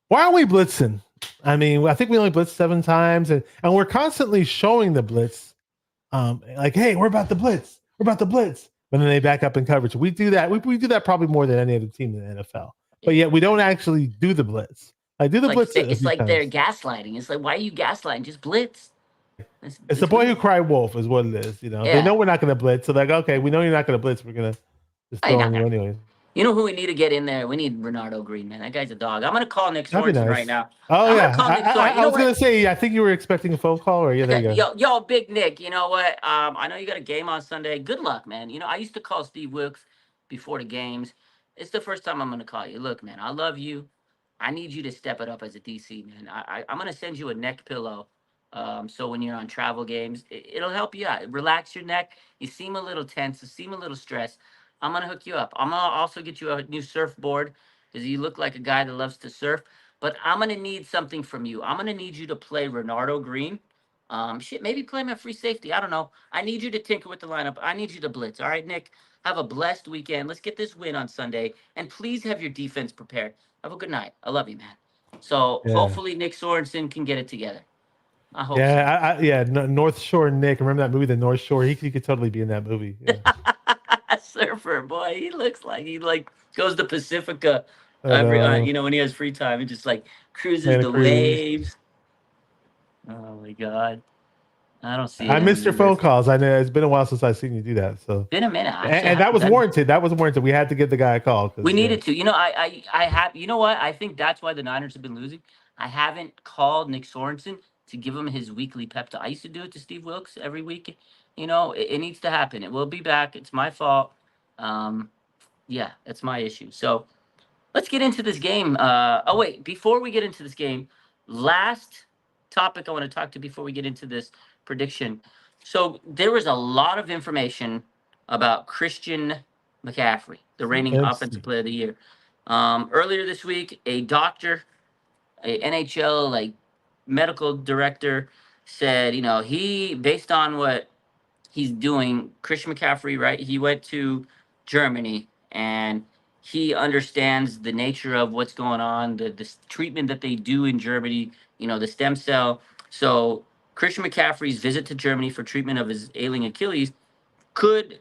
Why aren't we blitzing? I think we only blitzed 7 times, and we're constantly showing the blitz. Like, hey, we're about to blitz. We're about to blitz. But then they back up in coverage. We do that. We do that probably more than any other team in the NFL. But yet we don't actually do the blitz. Blitz. It's like they're gaslighting. It's like, why are you gaslighting? Just blitz. It's the boy who cried wolf is what it is. They know we're not going to blitz. So like, okay, we know you're not going to blitz. We're going to just throw on you anyway. You know who we need to get in there? We need Renardo Green, man. That guy's a dog. I'm going to call Nick Sorensen right now. Oh, yeah. I was going to say, I think you were expecting a phone call. Or there you go. Yo, Big Nick, you know what? I know you got a game on Sunday. Good luck, man. I used to call Steve Wilkes before the games. It's the first time I'm going to call you. Look, man, I love you. I need you to step it up as a DC, man. I'm going to send you a neck pillow. So when you're on travel games, it'll help you out. Relax your neck. You seem a little tense. You seem a little stressed. I'm going to hook you up. I'm going to also get you a new surfboard because you look like a guy that loves to surf. But I'm going to need something from you. I'm going to need you to play Renardo Green. Maybe play my free safety. I don't know. I need you to tinker with the lineup. I need you to blitz. All right, Nick? Have a blessed weekend. Let's get this win on Sunday. And please have your defense prepared. Have a good night. I love you, man. So hopefully Nick Sorensen can get it together. I hope so. North Shore Nick. Remember that movie, The North Shore? He could totally be in that movie. Yeah. Surfer, boy. He looks like he goes to Pacifica When he has free time, he just like cruises Santa the Cruz. waves. Oh my god, I don't see it I missed your ending phone this. calls. I know it's been a while since I've seen you do that. So, Been a minute. Actually, and that was warranted. That was warranted. We had to give the guy a call we because needed to. I have. You know what? I think that's why the Niners have been losing. I haven't called Nick Sorensen to give him his weekly pep talk. I used to do it to Steve Wilkes every week. It needs to happen. It will be back. It's my fault. Um, yeah, it's my issue. So let's get into this game. Oh wait, before we get into this game, last topic I want to talk to before we get into this prediction. So there was a lot of information about Christian McCaffrey, the reigning offensive player of the year. Earlier this week, a doctor, a NHL medical director, said, he based on what he's doing. Christian McCaffrey, right? He went to Germany and he understands the nature of what's going on, the treatment that they do in Germany, the stem cell. So Christian McCaffrey's visit to Germany for treatment of his ailing Achilles could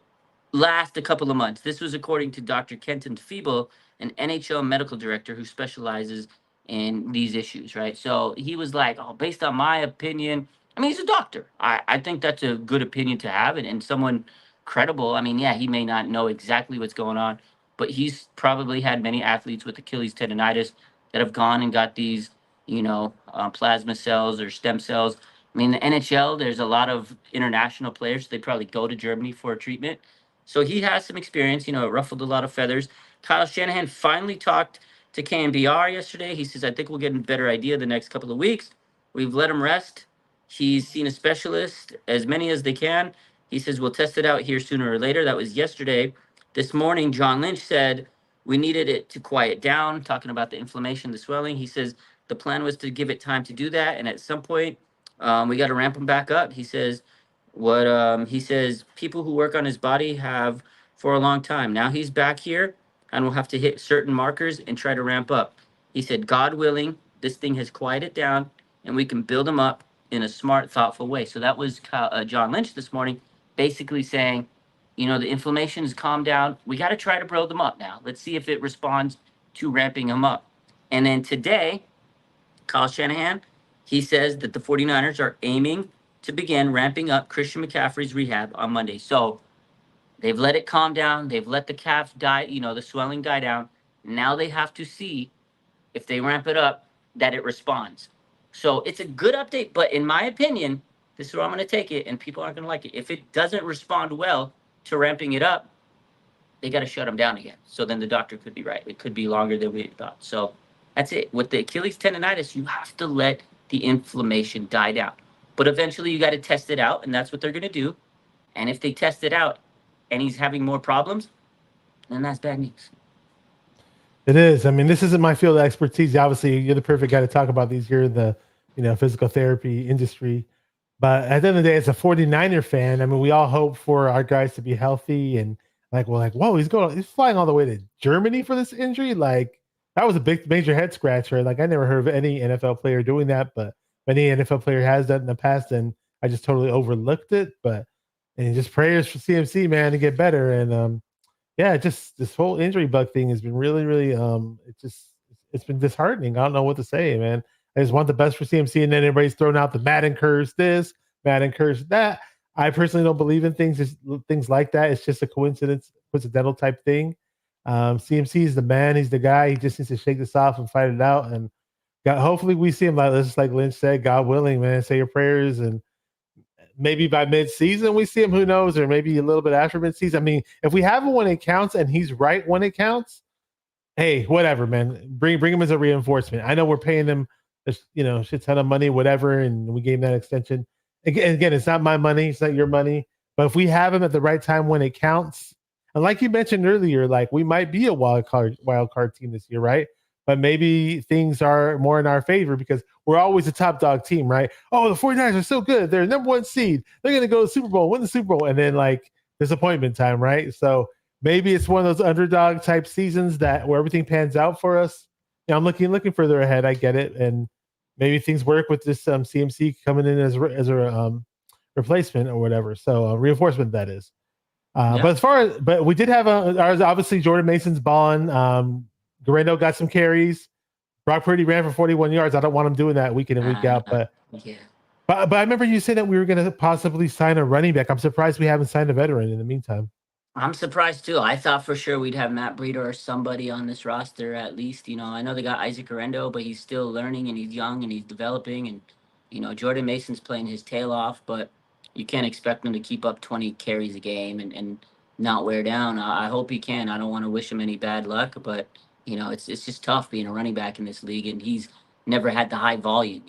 last a couple of months. This was according to Dr. Kenton Feeble, an NHL medical director who specializes in these issues, right? So he was like, oh, based on my opinion, I mean, he's a doctor. I think that's a good opinion to have, and someone credible. I mean, yeah, he may not know exactly what's going on, but he's probably had many athletes with Achilles tendonitis that have gone and got these, plasma cells or stem cells. I mean, the NHL, there's a lot of international players. They probably go to Germany for treatment. So he has some experience, it ruffled a lot of feathers. Kyle Shanahan finally talked to KNBR yesterday. He says, I think we'll get a better idea the next couple of weeks. We've let him rest. He's seen a specialist, as many as they can. He says, we'll test it out here sooner or later. That was yesterday. This morning, John Lynch said we needed it to quiet down, talking about the inflammation, the swelling. He says the plan was to give it time to do that. And at some point, we got to ramp him back up. He says, he says people who work on his body have for a long time. Now he's back here and we'll have to hit certain markers and try to ramp up. He said, God willing, this thing has quieted down and we can build him up in a smart, thoughtful way. So that was John Lynch this morning, basically saying, the inflammation has calmed down. We got to try to build him up now. Let's see if it responds to ramping him up. And then today, Kyle Shanahan, he says that the 49ers are aiming to begin ramping up Christian McCaffrey's rehab on Monday. So they've let it calm down. They've let the calf die, the swelling die down. Now they have to see if they ramp it up that it responds. So it's a good update, but in my opinion, this is where I'm going to take it, and people aren't going to like it. If it doesn't respond well to ramping it up, they got to shut him down again. So then the doctor could be right. It could be longer than we thought. So that's it. With the Achilles tendonitis, you have to let the inflammation die down. But eventually you got to test it out, and that's what they're going to do. And if they test it out and he's having more problems, then that's bad news. It is. I mean, this isn't my field of expertise. Obviously, you're the perfect guy to talk about these. You're in the, physical therapy industry. But at the end of the day, as a 49er fan, I mean, we all hope for our guys to be healthy and whoa, he's flying all the way to Germany for this injury. Like, that was a big major head scratcher. Like, I never heard of any NFL player doing that, but any NFL player has that in the past, and I just totally overlooked it. And just prayers for CMC, man, to get better. And just this whole injury bug thing has been really, really it's been disheartening. I don't know what to say, man. I just want the best for CMC, and then everybody's throwing out the Madden curse this, Madden curse that. I personally don't believe in things like that. It's just a coincidental type thing. CMC is the man. He's the guy. He just needs to shake this off and fight it out. And hopefully we see him like Lynch said, God willing, man, say your prayers. And maybe by mid-season we see him, who knows, or maybe a little bit after mid-season. I mean, if we have him when it counts and he's right when it counts, hey, whatever, man. Bring him as a reinforcement. I know we're paying him shit ton of money, whatever, and we gave him that extension. Again, it's not my money, it's not your money. But if we have him at the right time when it counts, and like you mentioned earlier, like we might be a wild card team this year, right? But maybe things are more in our favor because we're always a top dog team, right? Oh, the 49ers are so good. They're number one seed. They're going to go to the Super Bowl, win the Super Bowl. And then disappointment time, right? So maybe it's one of those underdog type seasons where everything pans out for us. I'm looking further ahead. I get it. And maybe things work with this CMC coming in as a replacement or whatever. So reinforcement, that is. But we did have obviously Jordan Mason's balling. Guerrero got some carries. Brock Purdy ran for 41 yards. I don't want him doing that week in and week out. But I remember you saying that we were going to possibly sign a running back. I'm surprised we haven't signed a veteran in the meantime. I'm surprised too. I thought for sure we'd have Matt Breida or somebody on this roster at least. I know they got Isaac Orendo, but he's still learning and he's young and he's developing. And Jordan Mason's playing his tail off, but you can't expect him to keep up 20 carries a game and not wear down. I hope he can. I don't want to wish him any bad luck, but it's just tough being a running back in this league, and he's never had the high volume.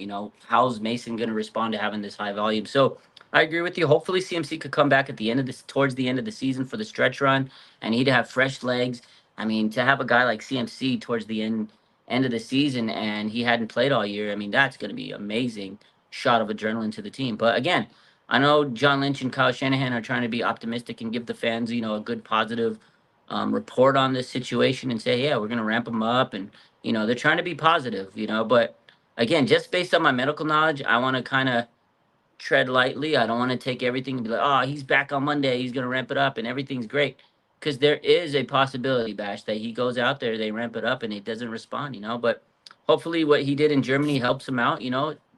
How's Mason going to respond to having this high volume? So I agree with you. Hopefully CMC could come back towards the end of the season for the stretch run, and he'd have fresh legs. I mean, to have a guy like CMC towards the end of the season and he hadn't played all year, I mean, that's going to be amazing shot of adrenaline to the team. But again, I know John Lynch and Kyle Shanahan are trying to be optimistic and give the fans, a good positive report on this situation and say, yeah, we're going to ramp them up. And, they're trying to be positive, but again, just based on my medical knowledge, I want to kind of tread lightly. I don't want to take everything and be like, oh, he's back on Monday, he's going to ramp it up and everything's great. Because there is a possibility, Bash, that he goes out there, they ramp it up and it doesn't respond, but hopefully what he did in Germany helps him out.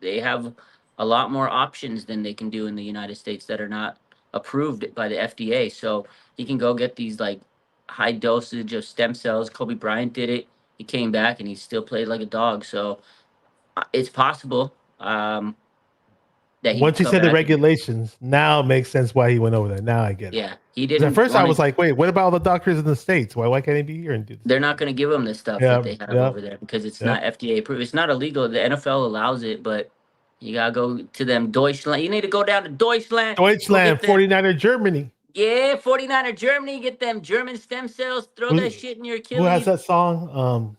They have a lot more options than they can do in the United States that are not approved by the FDA. So he can go get these like high dosage of stem cells. Kobe Bryant did it. He came back and he still played like a dog. So it's possible. Once you said the regulations, now it makes sense why he went over there. Now I get it. Yeah, he did. At first, I was like, wait, what about all the doctors in the States? Why can't he be here and do this? They're not going to give him the stuff that they have over there because it's not FDA approved. It's not illegal. The NFL allows it, but you got to go to them Deutschland. You need to go down to Deutschland. 49er Germany. Yeah, 49er Germany. Get them German stem cells. Throw that shit in your Achilles. Who has that song?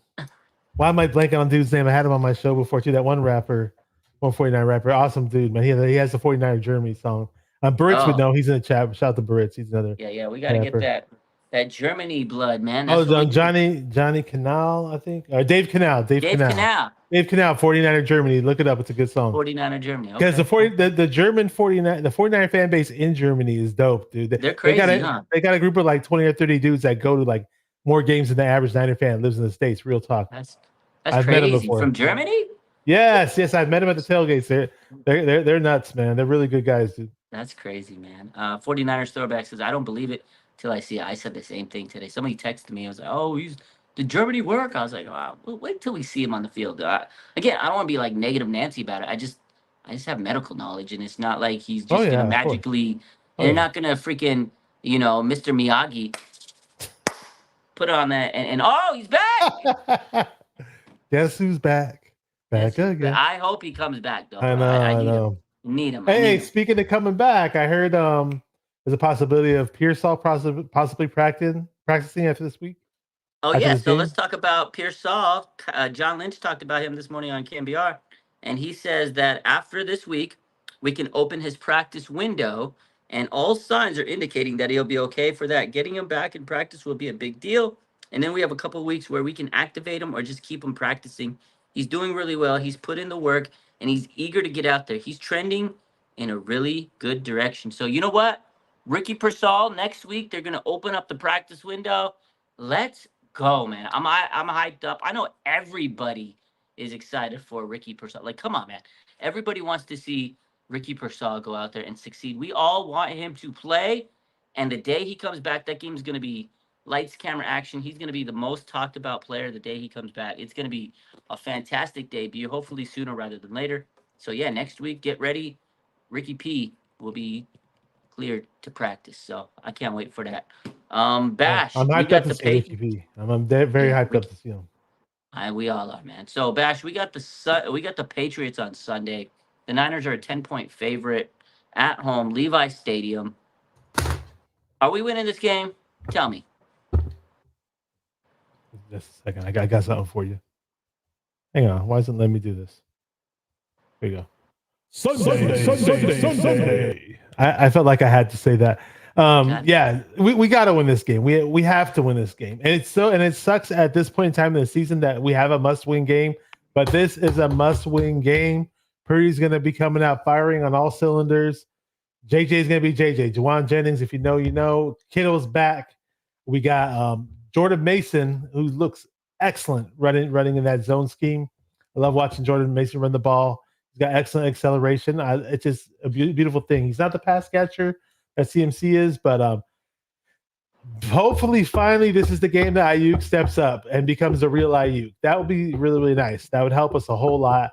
Why am I blanking on dude's name? I had him on my show before too. That one rapper. 149 rapper, awesome dude, man. He has the 49er Germany song. Buritz would know. He's in the chat. Shout out to Buritz. He's another. Yeah. We gotta get that Germany blood, man. That's Johnny Canal, I think. Dave Canal. Dave Canal. 49er Germany. Look it up. It's a good song. 49er Germany. Because the German 49 fan base in Germany is dope, dude. They're crazy, They got a group of like 20 or 30 dudes that go to like more games than the average Niner fan lives in the States. Real talk. That's I've crazy. met them before. From Germany? Yes, I've met them at the tailgates. They're nuts, man. They're really good guys, dude. That's crazy, man. 49ers throwback says, I don't believe it till I see it. I said the same thing today. Somebody texted me. I was like, oh, did Germany work? I was like, wow, wait till we see him on the field. Again, I don't want to be like negative Nancy about it. I just have medical knowledge, and it's not like he's just gonna magically. They're not gonna freaking Mr. Miyagi put on that and oh, he's back. Guess who's back? Back again. I hope he comes back though. I know. Need him. Hey, speaking of coming back, I heard there's a possibility of Pearsall possibly practicing after this week. Oh yeah, so let's talk about Pearsall. John Lynch talked about him this morning on KMBR, and he says that after this week, we can open his practice window, and all signs are indicating that he'll be okay for that. Getting him back in practice will be a big deal, and then we have a couple of weeks where we can activate him or just keep him practicing. He's doing really well. He's put in the work, and he's eager to get out there. He's trending in a really good direction. So you know what? Ricky Pearsall, next week, they're going to open up the practice window. Let's go, man. I'm hyped up. I know everybody is excited for Ricky Pearsall. Like, come on, man. Everybody wants to see Ricky Pearsall go out there and succeed. We all want him to play, and the day he comes back, that game is going to be lights, camera, action. He's going to be the most talked about player the day he comes back. It's going to be a fantastic debut, hopefully sooner rather than later. So, yeah, next week, get ready. Ricky P will be cleared to practice. So, I can't wait for that. Bash. I'm hyped up to see Ricky P. I'm very hyped up to see him. We all are, man. So, Bash, we got the Patriots on Sunday. The Niners are a 10-point favorite at home, Levi Stadium. Are we winning this game? Tell me. Just a second. I got something for you. Hang on. Why doesn't it let me do this? Here you go. Sunday. I felt like I had to say that. Yeah, we got to win this game. We have to win this game. And it sucks at this point in time in the season that we have a must-win game, but this is a must-win game. Purdy's going to be coming out firing on all cylinders. JJ's going to be JJ. Jauan Jennings, if you know, you know. Kittle's back. We got Jordan Mason, who looks excellent running in that zone scheme. I love watching Jordan Mason run the ball. He's got excellent acceleration. It's just a beautiful thing. He's not the pass catcher that CMC is, but hopefully, finally, this is the game that Aiyuk steps up and becomes a real Aiyuk. That would be really, really nice. That would help us a whole lot.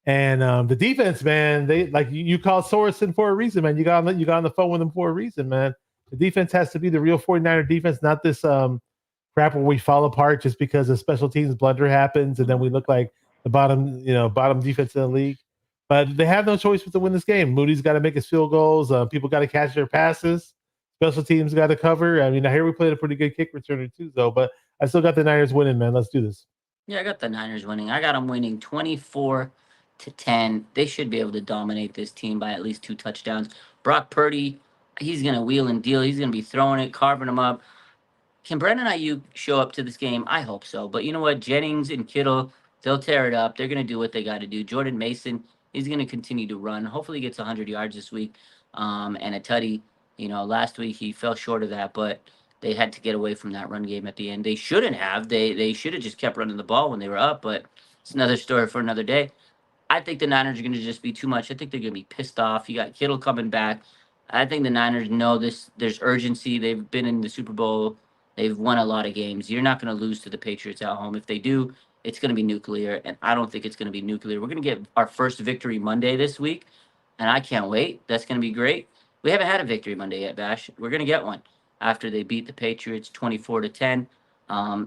And the defense, man, they like you called Sorensen for a reason, man. You got on the phone with him for a reason, man. The defense has to be the real 49er defense, not this crap where we fall apart just because a special teams blunder happens and then we look like the bottom defense in the league. But they have no choice but to win this game. Moody's got to make his field goals. People got to catch their passes. Special teams got to cover. I mean, I hear we played a pretty good kick returner too, though. But I still got the Niners winning, man. Let's do this. Yeah, I got the Niners winning. I got them winning 24-10. They should be able to dominate this team by at least 2 touchdowns. Brock Purdy, he's going to wheel and deal. He's going to be throwing it, carving them up. Can Brandon Aiyuk show up to this game? I hope so. But you know what? Jennings and Kittle, they'll tear it up. They're going to do what they got to do. Jordan Mason, he's going to continue to run. Hopefully he gets 100 yards this week and a tutty. Last week he fell short of that, but they had to get away from that run game at the end. They shouldn't have. They should have just kept running the ball when they were up, but it's another story for another day. I think the Niners are going to just be too much. I think they're going to be pissed off. You got Kittle coming back. I think the Niners know this. There's urgency. They've been in the Super Bowl. They've won a lot of games. You're not going to lose to the Patriots at home. If they do, it's going to be nuclear, and I don't think it's going to be nuclear. We're going to get our first victory Monday this week, and I can't wait. That's going to be great. We haven't had a victory Monday yet, Bash. We're going to get one after they beat the Patriots 24-10.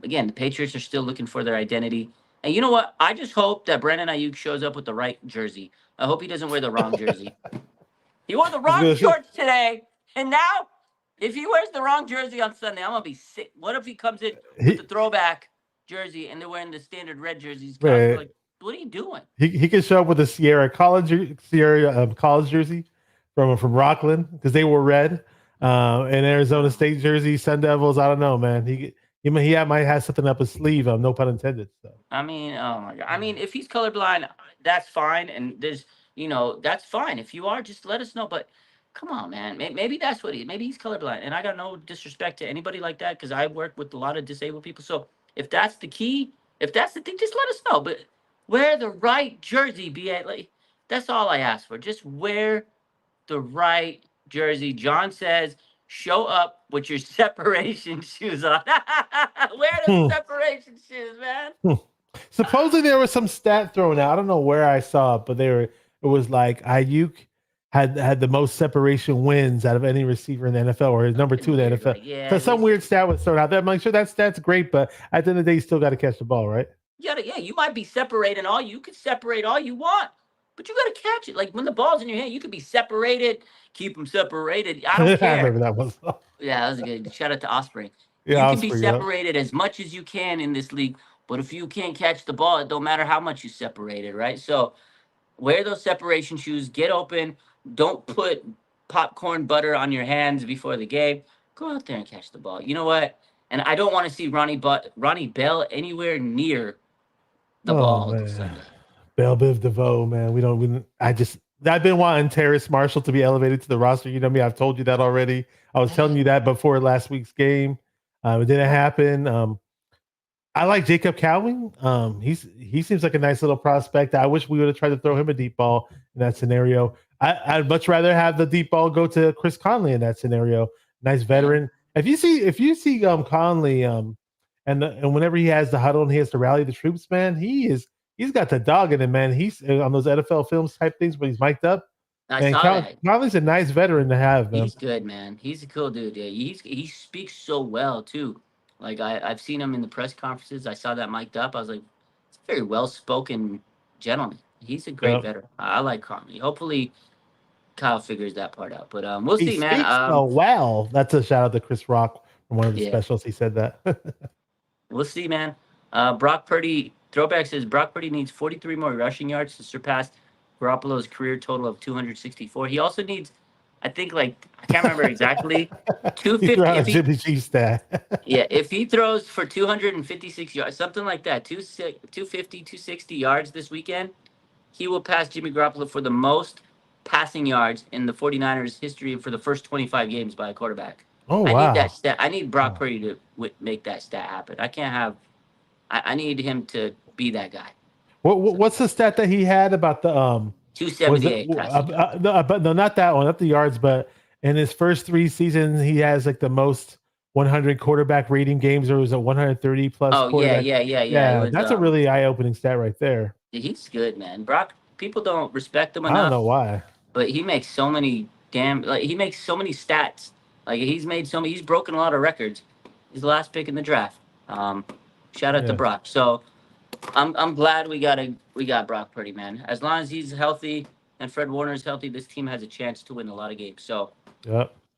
Again, the Patriots are still looking for their identity. And you know what? I just hope that Brandon Aiyuk shows up with the right jersey. I hope he doesn't wear the wrong jersey. He wore the wrong shorts today, and now if he wears the wrong jersey on Sunday, I'm going to be sick. What if he comes in with the throwback jersey and they're wearing the standard red jerseys? Like, what are you doing? He can show up with a Sierra college jersey from Rockland because they were red, and Arizona State jersey, Sun Devils. I don't know, man. He might have something up his sleeve. No pun intended. So. I mean, oh my God. I mean, if he's colorblind, that's fine, and there's that's fine. If you are, just let us know. But come on, man. Maybe that's what maybe he's colorblind, and I got no disrespect to anybody like that because I work with a lot of disabled people. So if that's the key, if that's the thing, just let us know. But wear the right jersey, BA. Like that's all I ask for. Just wear the right jersey. John says, show up with your separation shoes on. Wear the separation shoes, man. Supposedly there was some stat thrown out. I don't know where I saw it, but it was like Aiyuk had the most separation wins out of any receiver in the NFL, or is number 2 in the NFL. Like, yeah, so some weird stat was thrown out there. I'm like, sure, that's great, but at the end of the day, you still got to catch the ball, right? Yeah, you might be separating you could separate all you want. But you got to catch it. Like when the ball's in your hand, you could be separated, keep them separated. I don't care. I remember that one. Yeah, that was a good. Shout out to Osprey. Yeah, you can be separated as much as you can in this league, but if you can't catch the ball, it don't matter how much you separated, right? So wear those separation shoes, get open. Don't put popcorn butter on your hands before the game. Go out there and catch the ball. You know what? And I don't want to see Ronnie Bell anywhere near the ball this Sunday. Bell Biv DeVoe, man. I've been wanting Terrace Marshall to be elevated to the roster. You know me, I've told you that already. I was telling you that before last week's game. It didn't happen. I like Jacob Cowing. He seems like a nice little prospect. I wish we would have tried to throw him a deep ball in that scenario. I'd much rather have the deep ball go to Chris Conley in that scenario. Nice veteran. If you see Conley, and whenever he has the huddle and he has to rally the troops, man, he's got the dog in him, man. He's on those NFL films type things when he's mic'd up. I saw that. Conley's a nice veteran to have, man. He's good, man. He's a cool dude. Yeah, he speaks so well too. Like I've seen him in the press conferences. I saw that mic'd up. I was like, it's a very well spoken gentleman. He's a great veteran. I like Conley. Hopefully Kyle figures that part out. But we'll see, man. Oh wow. That's a shout out to Chris Rock from one of the specials. He said that. We'll see, man. Brock Purdy, throwback says Brock Purdy needs 43 more rushing yards to surpass Garoppolo's career total of 264. He also needs, I think, I can't remember exactly, 250. Jimmy G stat. Yeah, if he throws for 256 yards, something like that, 250, 260 yards this weekend, he will pass Jimmy Garoppolo for the most passing yards in the 49ers history for the first 25 games by a quarterback. Oh, wow. I need that stat. I need Brock Purdy to make that stat happen. I can't have I need him to be that guy. What's the stat that he had about the 278 passing yards. but no, not that one, not the yards, but in his first 3 seasons, he has like the most 100 quarterback rating games, or was it 130 plus? Oh, quarterback? yeah. Yeah, Was, that's a really eye-opening stat right there. He's good, man. Brock, people don't respect him enough. I don't know why, but he makes so many he makes so many stats. Like he's broken a lot of records. He's the last pick in the draft. Shout out to Brock. So I'm glad we got Brock Purdy, man. As long as he's healthy and Fred Warner's healthy, this team has a chance to win a lot of games. So,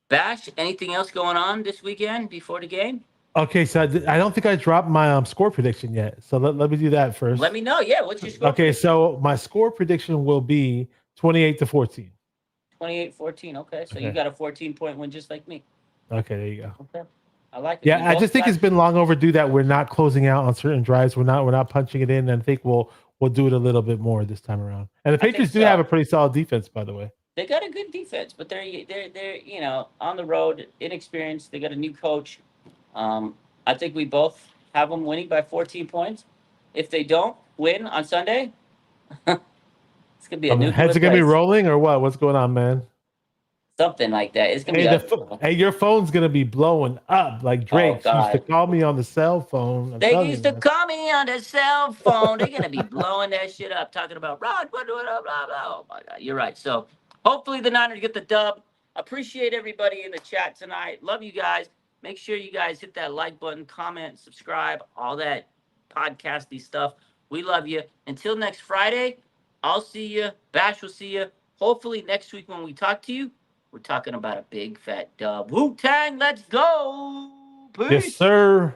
Bash, anything else going on this weekend before the game? Okay, so I don't think I dropped my score prediction yet. So let me do that first. Let me know. Yeah, what's your score? Okay, prediction? So my score prediction will be 28-14. 28-14. Okay, so you got a 14-point win just like me. Okay, there you go. Okay. I like it. Yeah, I just think it's been long overdue that we're not closing out on certain drives. We're not punching it in, and I think we'll do it a little bit more this time around. And the Patriots do have a pretty solid defense, by the way. They got a good defense, but they're on the road, inexperienced. They got a new coach. I think we both have them winning by 14 points. If they don't win on Sunday, it's gonna be a new. Heads are gonna be rolling, or what? What's going on, man? Something like that. It's gonna be. Your phone's gonna be blowing up like Drake used to call me on the cell phone. They used to call me on the cell phone. They're gonna be blowing that shit up, talking about Rod, blah blah blah blah. Oh my God, you're right. So hopefully the Niners get the dub. Appreciate everybody in the chat tonight. Love you guys. Make sure you guys hit that like button, comment, subscribe, all that podcasty stuff. We love you. Until next Friday, I'll see you. Bash will see you. Hopefully next week when we talk to you, we're talking about a big fat dub. Wu-Tang, let's go. Peace. Yes, sir.